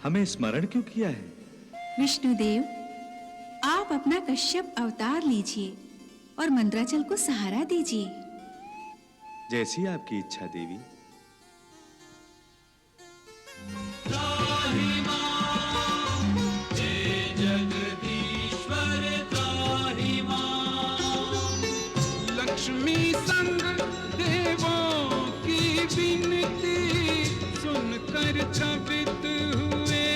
[SPEAKER 4] हमें स्मरण क्यों किया है?
[SPEAKER 3] विष्णुदेव, आप अपना कश्यप अवतार लीजिए और मंद्राचल को सहारा दीजिए।
[SPEAKER 4] जैसी आपकी इच्छा देवी।
[SPEAKER 8] लक्ष्मी संग देवों की विनती सुनकर चकित हुए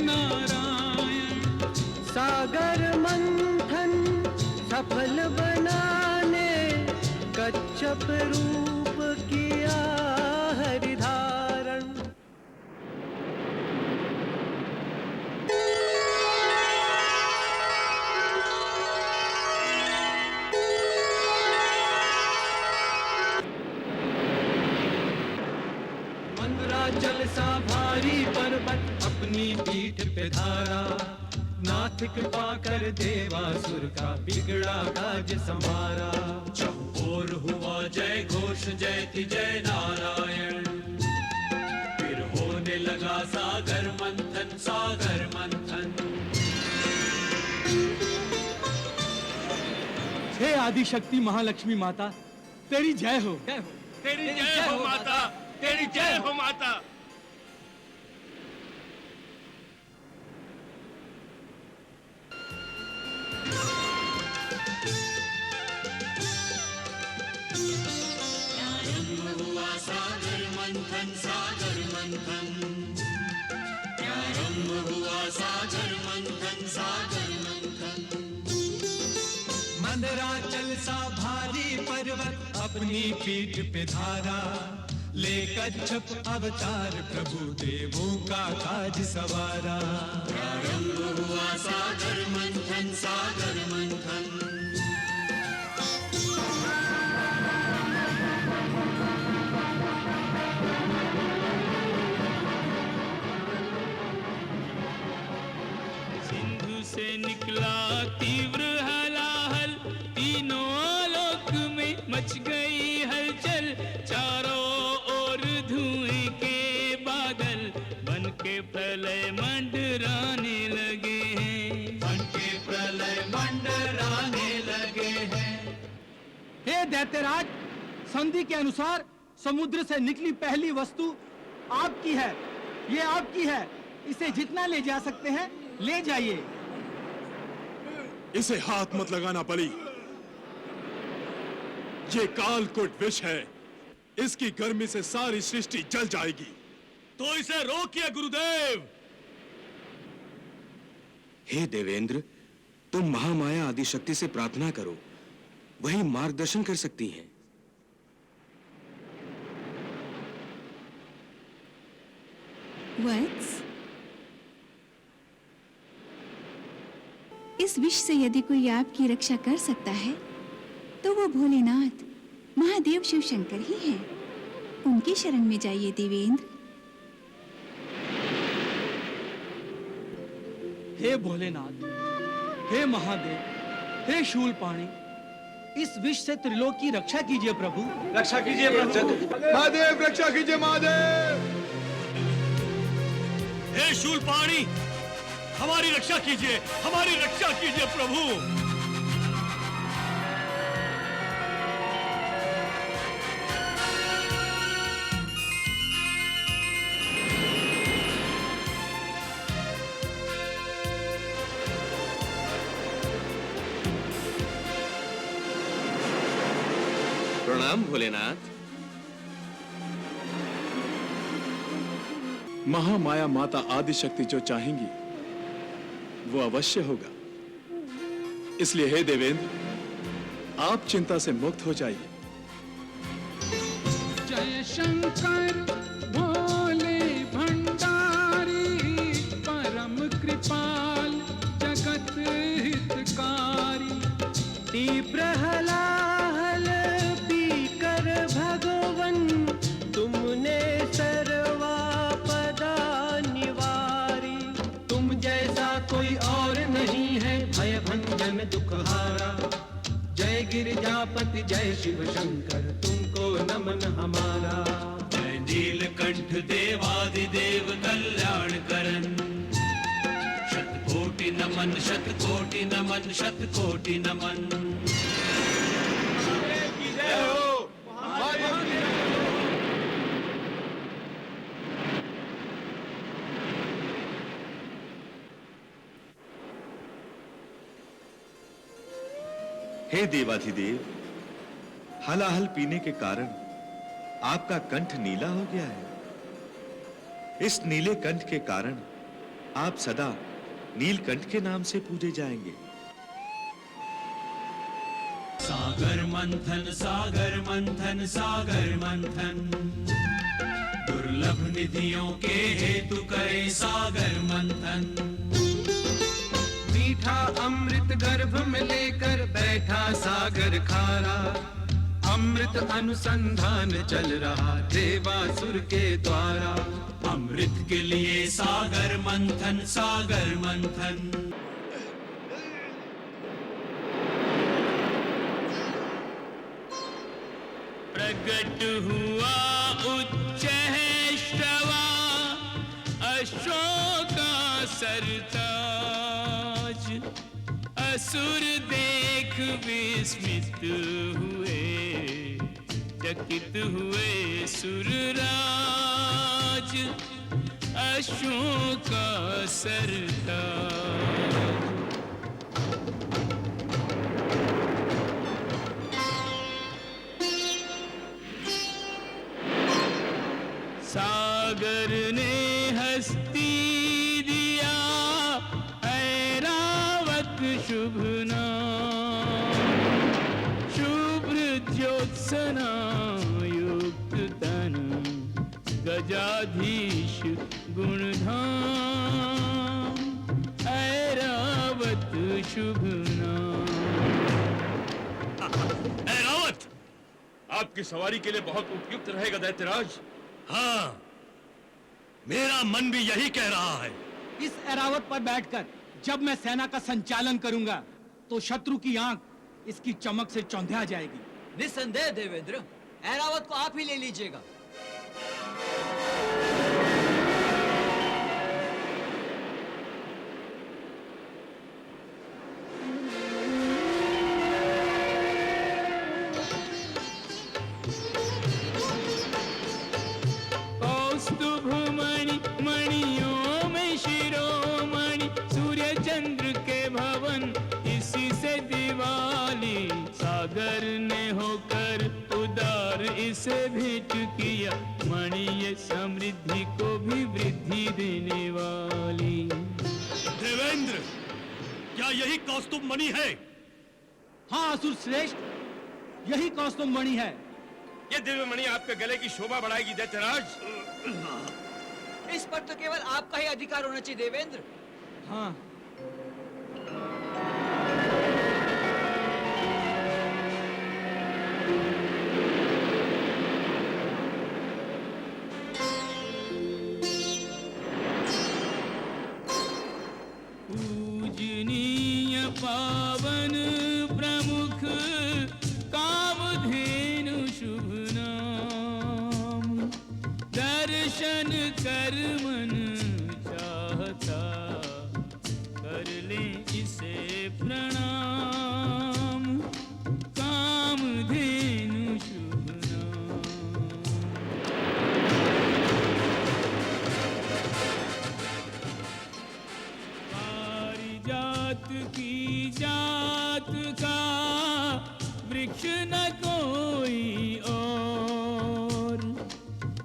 [SPEAKER 8] नारायण।
[SPEAKER 20] सागर मंथन सफल बनाने कच्छप रूप किया हरिधारण।
[SPEAKER 1] मंदराचल सा भारी पर्वत अपनी पीठ पे धारा, नाथ कृपा कर देवासुर का बिगड़ा काज संवारा। चौपोर हुआ जय घोष जयति जय नारायण, फिर होने लगा सागर मंथन सागर मंथन।
[SPEAKER 19] हे आदिशक्ति महालक्ष्मी माता, तेरी जय हो।
[SPEAKER 11] तेरी जय हो माता, तेरी जय हो माता।
[SPEAKER 1] सागर मंथन सागर मंथन, प्रारंभ हुआ सागर मंथन सागर मंथन। मंदराचल सा भारी पर्वत अपनी पीठ पे धारा, ले कच्छप अवतार प्रभु देवों का काज सवारा। प्रारंभ हुआ सागर मंथन सागर मंथन।
[SPEAKER 8] से निकला तीव्र हलाहल, तीनों आलोक में मच गई हलचल। चारों ओर धुएं के बादल बन के प्रलय मंडराने लगे हैं, बन के प्रलय मंडराने लगे हैं।
[SPEAKER 19] हे दैत्यराज, संधि के अनुसार समुद्र से निकली पहली वस्तु आपकी है। ये आपकी है, इसे जितना ले जा सकते हैं ले जाइए।
[SPEAKER 16] इसे हाथ मत लगाना बलि, ये कालकूट विष है, इसकी गर्मी से सारी सृष्टि जल जाएगी।
[SPEAKER 18] तो इसे रोकिए गुरुदेव। हे देवेंद्र, तुम महामाया आदिशक्ति से प्रार्थना करो, वही मार्गदर्शन कर सकती हैं।
[SPEAKER 3] वत्स, इस विष से यदि कोई आपकी रक्षा कर सकता है तो वो भोलेनाथ महादेव शिव शंकर ही हैं। उनकी शरण में जाइए देवेंद्र।
[SPEAKER 19] हे भोलेनाथ, हे महादेव, हे शूलपाणी, इस विष से त्रिलोक की रक्षा कीजिए प्रभु।
[SPEAKER 18] रक्षा कीजिए प्रभु।
[SPEAKER 16] महादेव रक्षा कीजिए महादेव।
[SPEAKER 18] हे शूलपाणी, हमारी रक्षा कीजिए, हमारी रक्षा कीजिए प्रभु। प्रणाम भोलेनाथ।
[SPEAKER 16] महामाया माता आदिशक्ति जो चाहेंगी वो अवश्य होगा। इसलिए हे देवेंद्र, आप चिंता से मुक्त हो जाइए।
[SPEAKER 8] जय शंकर भोले भंडारी, परम कृपाल जगत हितकारी।
[SPEAKER 20] तीव्र हलाहल पीकर भगवन, तुमने सर्वापदा निवारी।
[SPEAKER 1] तुम जैसा कोई और नहीं है भय भंजन दुखहारा। जय गिरिजापति जय शिव शंकर, तुमको नमन हमारा। जय नीलकंठ देवादिदेव कल्याण करन। शतकोटि नमन शतकोटि नमन शतकोटि नमन।
[SPEAKER 4] हे देवाधिदेव, हलाहल पीने के कारण आपका कंठ नीला हो गया है। इस नीले कंठ के कारण आप सदा नीलकंठ के नाम से पूजे जाएंगे।
[SPEAKER 1] सागर मंथन सागर मंथन सागर मंथन। दुर्लभ निधियों के हेतु करे सागर मंथन।
[SPEAKER 20] मीठा अमृत गर्भ में लेकर बैठा सागर खारा। अमृत अनुसंधान चल रहा देवासुर के द्वारा।
[SPEAKER 1] अमृत के लिए सागर मंथन सागर मंथन।
[SPEAKER 8] प्रगट हुआ उच्च है श्रवा अशोका सरताज। असुर देख विस्मित हुए चकित हुए सुरराज। अशोका सरताज। सागर ने हस्ती दिया ऐरावत शुभ नाम। शुभ्र ज्योत्सना युक्त तन गजाधीश गुणधाम। ऐरावत शुभ नाम।
[SPEAKER 2] ऐरावत, आपकी सवारी के लिए बहुत उपयुक्त रहेगा दैत्यराज।
[SPEAKER 18] हाँ, मेरा मन भी यही कह रहा है।
[SPEAKER 19] इस ऐरावत पर बैठकर जब मैं सेना का संचालन करूंगा तो शत्रु की आंख इसकी चमक से चौंधिया जाएगी।
[SPEAKER 21] निस्संदेह देवेंद्र, ऐरावत को आप ही ले लीजिएगा।
[SPEAKER 8] मणियों में शिरोमणि सूर्य चंद्र के भवन इसी से दिवाली। सागर ने होकर उदार इसे भेंट किया। मणि ये समृद्धि को भी वृद्धि देने वाली।
[SPEAKER 18] देवेंद्र, क्या यही कौस्तुभ मणि है?
[SPEAKER 19] हाँ असुर श्रेष्ठ, यही कौस्तुभ मणि है।
[SPEAKER 2] ये दिव्य मणि आपके गले की शोभा बढ़ाएगी दैत्यराज।
[SPEAKER 21] इस पर तो केवल आपका ही अधिकार होना चाहिए देवेंद्र।
[SPEAKER 19] हाँ।
[SPEAKER 8] पूजनीय पावन प्रमुख कामधेनु शुभ नाम। दर्शन कर मन चाहता कर ले इसे प्रणाम। कामधेनु शुभ नाम। पारिजात की जात का वृक्ष न कोई और।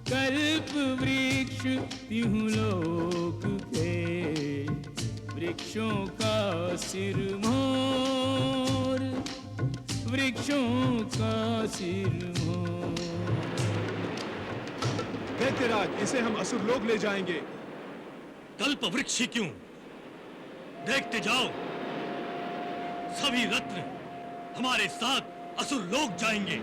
[SPEAKER 8] कल्प वृक्ष तिहु लोक के वृक्षों का सिरमोर। वृक्षों का सिरमोर।
[SPEAKER 16] दैत्यराज, इसे हम असुर लोग ले जाएंगे।
[SPEAKER 18] कल्प वृक्ष ही क्यों, देखते जाओ, सभी रत्न हमारे साथ असुर लोग जाएंगे।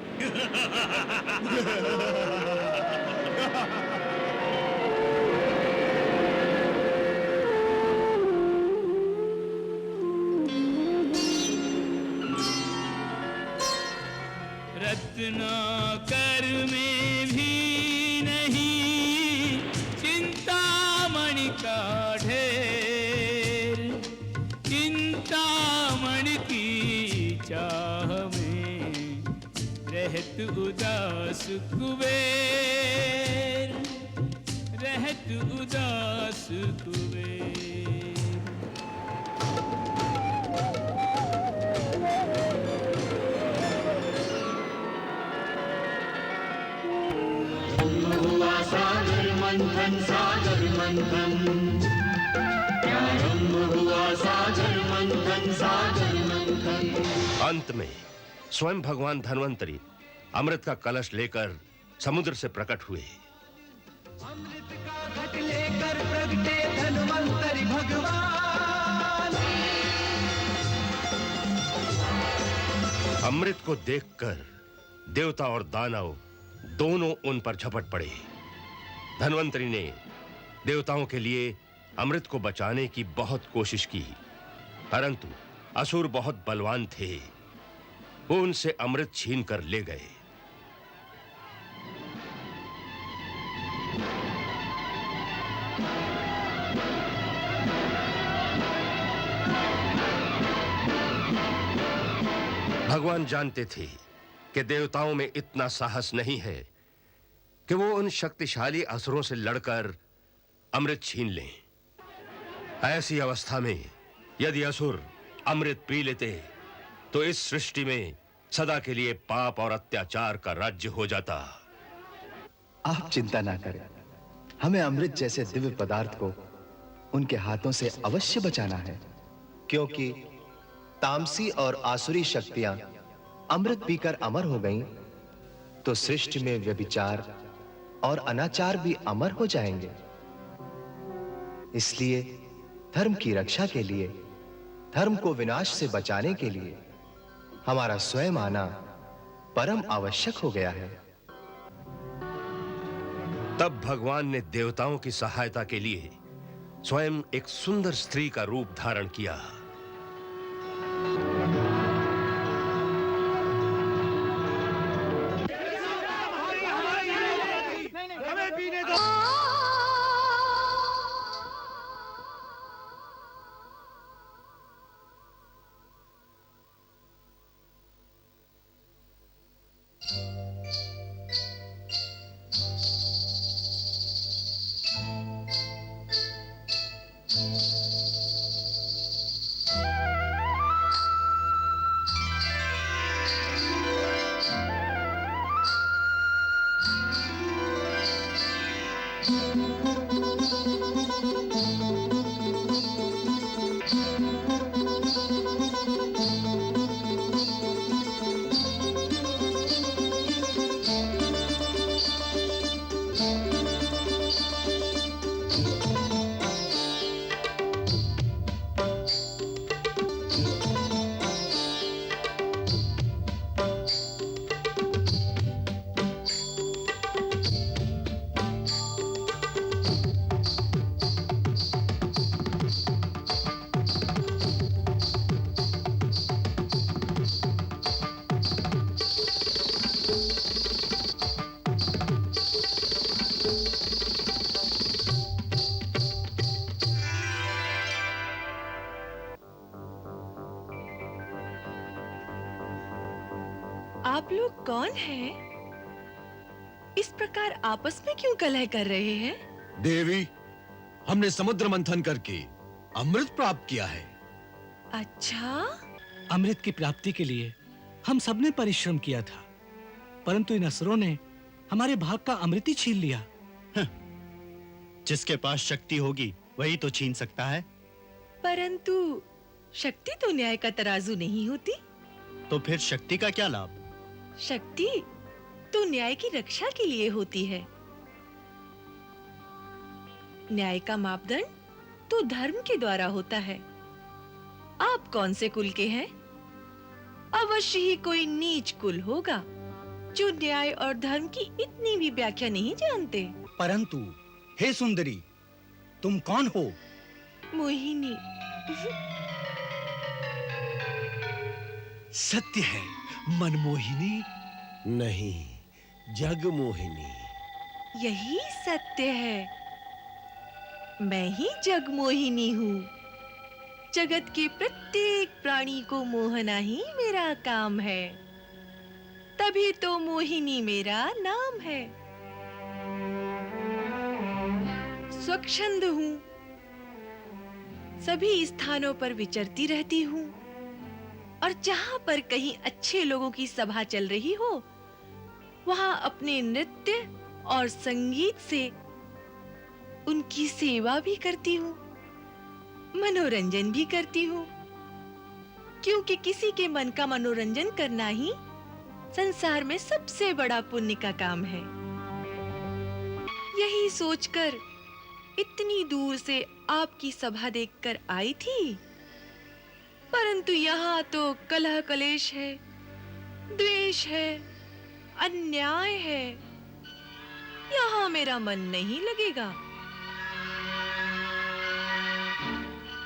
[SPEAKER 8] रत्नाकर में भी नहीं रहत उदास कुबेर, रहत उदास कुबेर।
[SPEAKER 20] हुआ सागर मंथन, सागर मंथन, प्रारंभ हुआ सागर मंथन, सागर मंथन।
[SPEAKER 11] अंत में स्वयं भगवान धन्वंतरी अमृत का कलश लेकर समुद्र से प्रकट हुए।
[SPEAKER 20] अमृत का घट लेकर प्रगटे धन्वंतरी भगवान।
[SPEAKER 11] अमृत को देखकर देवता और दानव दोनों उन पर झपट पड़े। धन्वंतरी ने देवताओं के लिए अमृत को बचाने की बहुत कोशिश की, परंतु असुर बहुत बलवान थे। वो उनसे अमृत छीन कर ले गए। भगवान जानते थे कि देवताओं में इतना साहस नहीं है कि वो उन शक्तिशाली असुरों से लड़कर अमृत छीन लें। ऐसी अवस्था में यदि असुर अमृत पी लेते तो इस सृष्टि में सदा के लिए पाप और अत्याचार का राज्य हो जाता।
[SPEAKER 9] आप चिंता ना करें, हमें अमृत जैसे दिव्य पदार्थ को उनके हाथों से अवश्य बचाना है, क्योंकि तामसी और आसुरी शक्तियां अमृत पीकर अमर हो गईं, तो सृष्टि में व्यभिचार और अनाचार भी अमर हो जाएंगे। इसलिए धर्म की रक्षा के लिए, धर्म को विनाश से बचाने के लिए हमारा स्वयं आना परम आवश्यक हो गया है।
[SPEAKER 11] तब भगवान ने देवताओं की सहायता के लिए स्वयं एक सुंदर स्त्री का रूप धारण किया।
[SPEAKER 20] हमें पीने दो।
[SPEAKER 13] आप लोग कौन हैं? इस प्रकार आपस में क्यों कलह कर रहे हैं?
[SPEAKER 9] देवी, हमने समुद्र मंथन करके अमृत प्राप्त किया है।
[SPEAKER 13] अच्छा,
[SPEAKER 5] अमृत की प्राप्ति के लिए हम सबने परिश्रम किया था, परंतु इन असुरों ने हमारे भाग का अमृत ही छीन लिया।
[SPEAKER 15] जिसके पास शक्ति होगी वही तो छीन सकता है।
[SPEAKER 13] परंतु शक्ति तो न्याय का तराजू नहीं होती।
[SPEAKER 15] तो फिर शक्ति का क्या लाभ?
[SPEAKER 13] शक्ति तो न्याय की रक्षा के लिए होती है। न्याय का मापदंड तो धर्म के द्वारा होता है। आप कौन से कुल के हैं? अवश्य ही कोई नीच कुल होगा जो न्याय और धर्म की इतनी भी व्याख्या नहीं जानते।
[SPEAKER 15] परंतु हे सुंदरी, तुम कौन हो?
[SPEAKER 13] मोहिनी।
[SPEAKER 9] सत्य है, मनमोहिनी
[SPEAKER 11] नहीं, जगमोहिनी।
[SPEAKER 13] यही सत्य है। मैं ही जगमोहिनी हूँ। जगत के प्रत्येक प्राणी को मोहना ही मेरा काम है। तभी तो मोहिनी मेरा नाम है। स्वच्छंद हूँ, सभी स्थानों पर विचरती रहती हूँ और जहां पर कहीं अच्छे लोगों की सभा चल रही हो वहां अपने नृत्य और संगीत से उनकी सेवा भी करती हूँ, मनोरंजन भी करती हूँ, क्योंकि किसी के मन का मनोरंजन करना ही संसार में सबसे बड़ा पुण्य का काम है। यही सोचकर इतनी दूर से आपकी सभा देखकर आई थी, परंतु यहाँ तो कलह कलेश है, द्वेष है, अन्याय है। यहाँ मेरा मन नहीं लगेगा।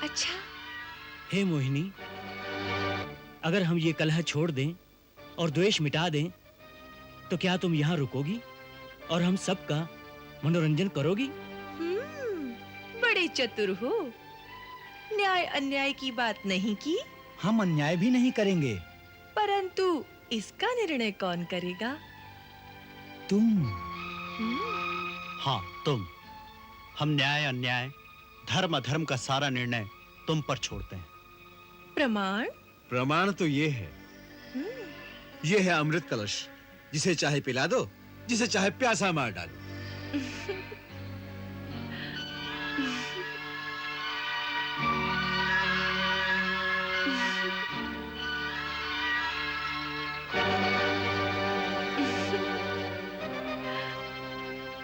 [SPEAKER 6] अच्छा, हे मोहिनी, अगर हम ये कलह छोड़ दें और द्वेष मिटा दें, तो क्या तुम यहाँ रुकोगी और हम सबका मनोरंजन करोगी?
[SPEAKER 13] बड़े चतुर हो। न्याय अन्याय की बात नहीं की।
[SPEAKER 6] हम अन्याय भी नहीं करेंगे।
[SPEAKER 13] परंतु इसका निर्णय कौन करेगा?
[SPEAKER 6] तुम। हाँ, तुम। हम न्याय अन्याय, धर्म अधर्म का सारा निर्णय तुम पर छोड़ते हैं।
[SPEAKER 13] प्रमाण?
[SPEAKER 9] प्रमाण तो ये है, ये है अमृत कलश, जिसे चाहे पिला दो, जिसे चाहे प्यासा मार डालो।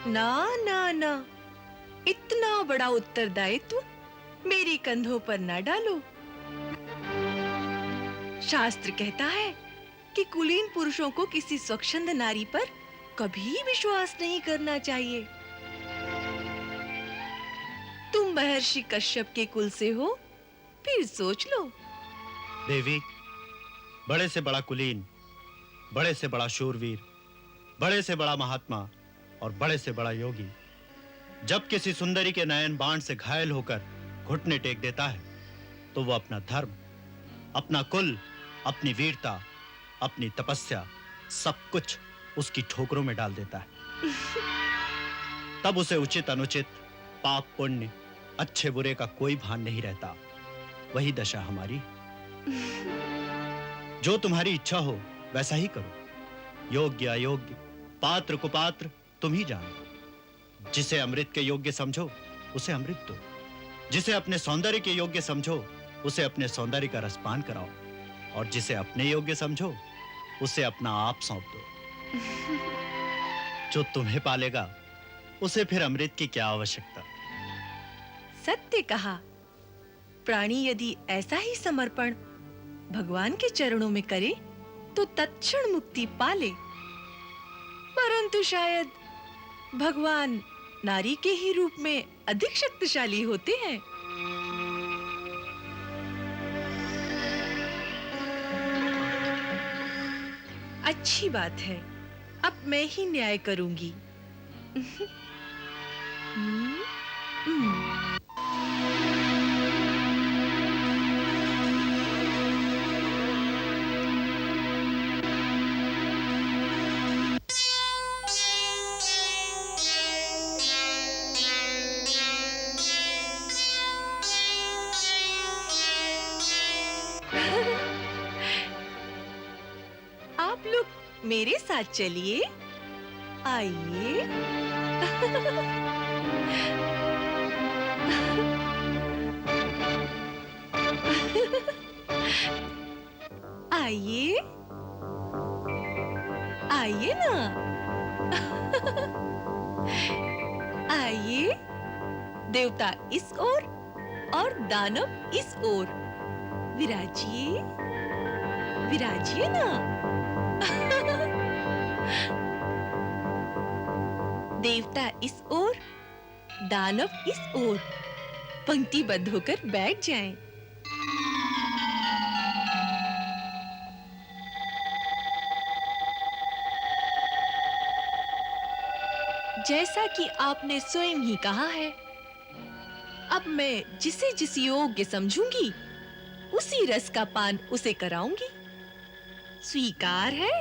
[SPEAKER 13] ना ना ना, इतना बड़ा उत्तरदायित्व मेरे कंधों पर ना डालो। शास्त्र कहता है कि कुलीन पुरुषों को किसी स्वच्छंद नारी पर कभी विश्वास नहीं करना चाहिए। तुम महर्षि कश्यप के कुल से हो, फिर सोच लो।
[SPEAKER 6] देवी, बड़े से बड़ा कुलीन, बड़े से बड़ा शूरवीर, बड़े से बड़ा महात्मा और बड़े से बड़ा योगी जब किसी सुंदरी के नयन बाण से घायल होकर घुटने टेक देता है, तो वो अपना धर्म, अपना कुल, अपनी वीरता, अपनी तपस्या, सब कुछ उसकी ठोकरों में डाल देता है। तब उसे उचित अनुचित, पाप पुण्य, अच्छे बुरे का कोई भान नहीं रहता। वही दशा हमारी। जो तुम्हारी इच्छा हो वैसा ही करो। योग्य अयोग्य, पात्र कुपात्र तुम ही जानो। जिसे अमृत के योग्य समझो उसे अमृत दो, जिसे अपने सौंदर्य के योग्य समझो उसे अपने सौंदर्य का रसपान कराओ, और जिसे अपने योग्य समझो उसे अपना आप सौंप दो। जो तुम्हें पालेगा उसे फिर अमृत की क्या आवश्यकता।
[SPEAKER 13] सत्य कहा। प्राणी यदि ऐसा ही समर्पण भगवान के चरणों में करे तो तत्क्षण मुक्ति पाले, परंतु शायद भगवान नारी के ही रूप में अधिक शक्तिशाली होते हैं। अच्छी बात है, अब मैं ही न्याय करूंगी। आप लोग मेरे साथ चलिए, आइए। आइए, आइए ना। आइए, देवता इस ओर और दानव इस ओर। विराजिए, विराजिए ना। देवता इस ओर, दानव इस ओर। पंक्तिबद्ध होकर बैठ जाएं। जैसा कि आपने स्वयं ही कहा है, अब मैं जिसे जिस योग्य समझूंगी उसी रस का पान उसे कराऊंगी। स्वीकार है?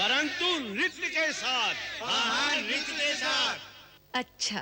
[SPEAKER 7] परंतु नृत्य के साथ। हाँ, नृत्य के साथ।
[SPEAKER 13] अच्छा।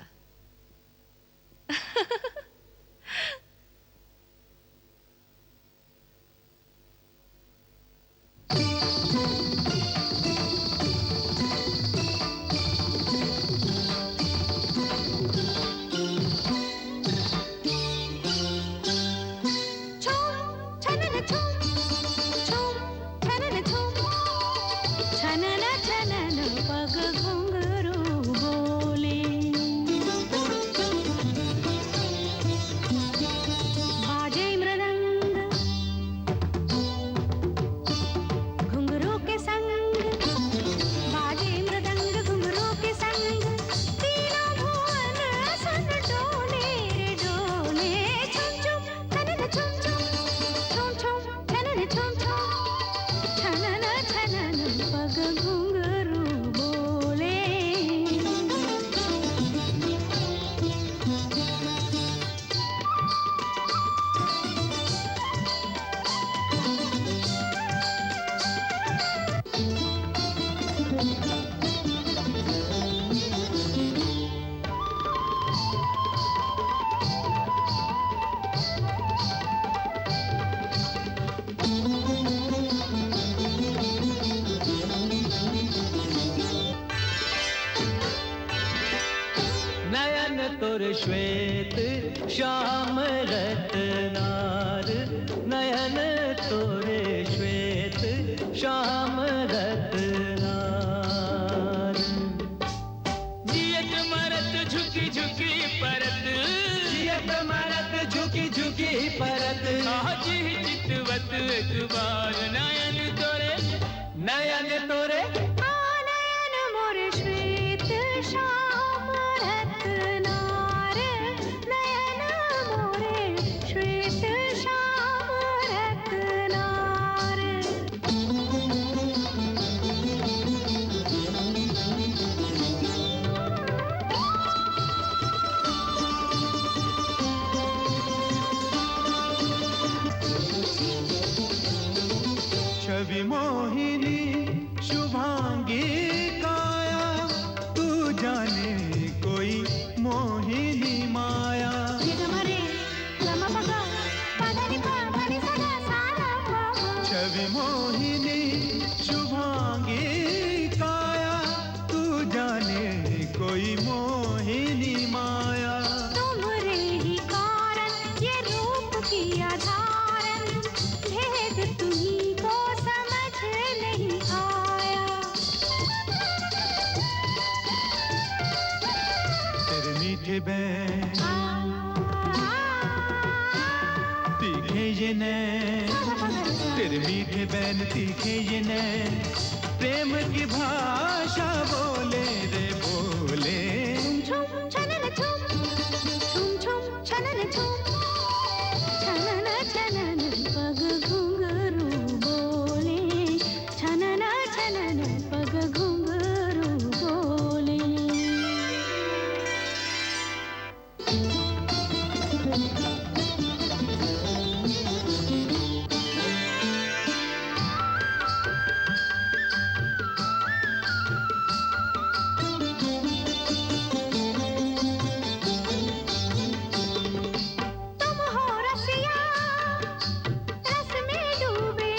[SPEAKER 1] तोर श्वेत श्याम रत्नार, नयन तोरे श्वेत श्याम रत्नार।
[SPEAKER 8] जियत मरत झुकी झुकी परत,
[SPEAKER 1] जियत मरत झुकी झुकी परत,
[SPEAKER 8] आज ही चितवत एक बार नयन तोरे,
[SPEAKER 1] नयन तोरे।
[SPEAKER 10] नयन मोरे श्वेत श्याम रत्नार, नयन मोरे श्वेत श्याम रत्नार।
[SPEAKER 1] छवि मोहिनी शुभांगी काया, तू जाने कोई मोहिनी माया। छवि मोहिनी शुभांगी काया, तू जाने कोई मोहिनी माया।
[SPEAKER 10] तुम्हारे ही कारण ये रूप किया धारण, भेद तुम्हीं को समझ नहीं आया।
[SPEAKER 1] तेरे मीठे बैन तीखे ये नैन, तेरे मीठे बैन तीखे ये नैन, प्रेम की भाषा बोले रे बोले।
[SPEAKER 10] छुम छनन छुम, छुम छुम छनन छुम, छनन छनन पग घुंघरू बोले, छनन छनन पग घुंघरू बोले। तुम हो रसिया रस में डूबे,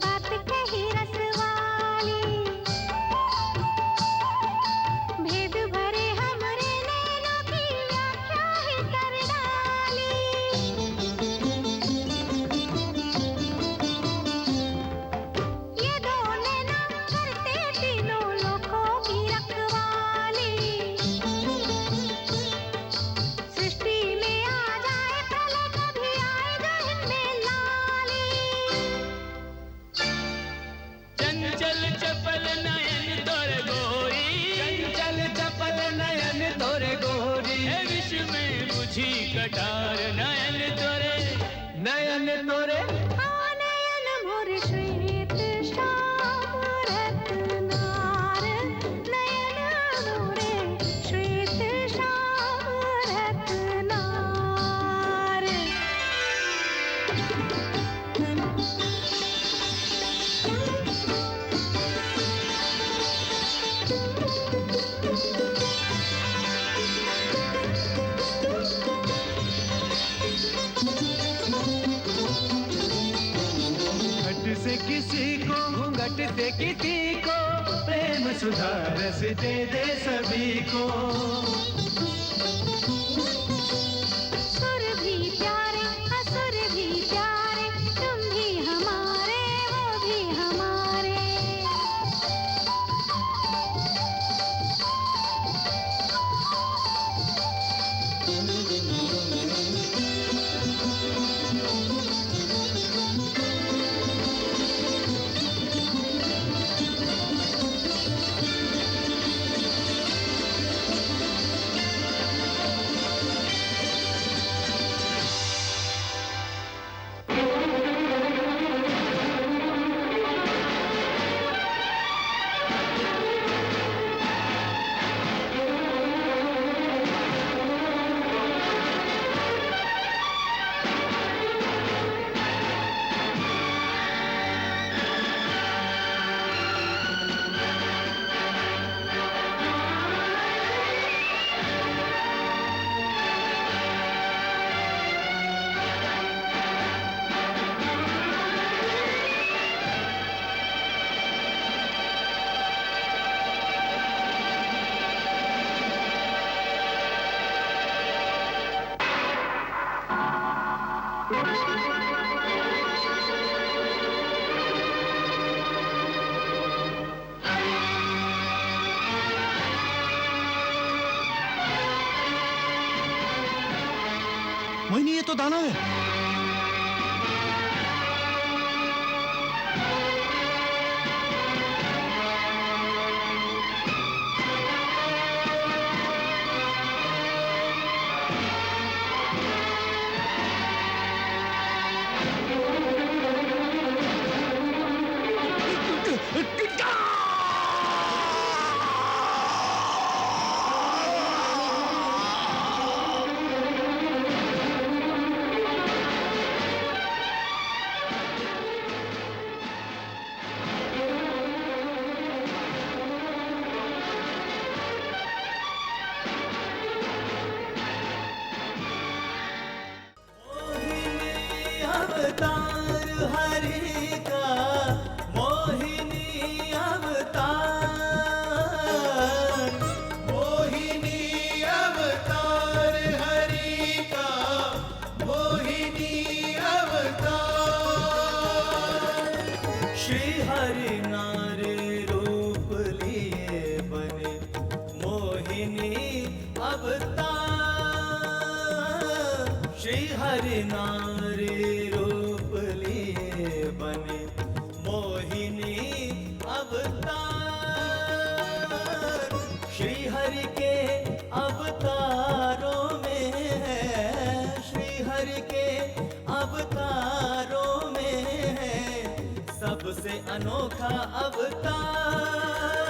[SPEAKER 10] बात कही रस वाली, भेद भरे हमरे नैनों की व्याख्या ही कर डाली। ये दो नैना करते तीनों लोकों की रखवाली, सृष्टि में आ जाए प्रलय कभी आएगा इनमें लाली।
[SPEAKER 8] चंचल चपल नयन तोरे गोरी,
[SPEAKER 1] चंचल चपल नयन तोरे गोरी,
[SPEAKER 8] हे विष में बुझी कटार नयन तोरे,
[SPEAKER 1] नयन तोरे।
[SPEAKER 10] नयन मोरे श्वेत श्याम रत्नार, नयन मोरे श्वेत श्याम रत्नार।
[SPEAKER 20] दे किसी को, प्रेम सुधा रस दे दे सभी को।
[SPEAKER 14] सुर भी प्यारे, असुर भी प्यारे, तुम भी हमारे, वो भी हमारे।
[SPEAKER 6] मोहिनी, ये तो दानव है।
[SPEAKER 1] अवतार हरि का, मोहिनी अवतार, मोहिनी अवतार हरि का, मोहिनी अवतार। श्री हरि नारी रूप लिए बने मोहिनी अवतार। श्री हरि नारी रूप लिए बने मोहिनी अवतार। श्री हरि के अवतारों में है, श्री हरि के अवतारों में है सबसे अनोखा अवतार।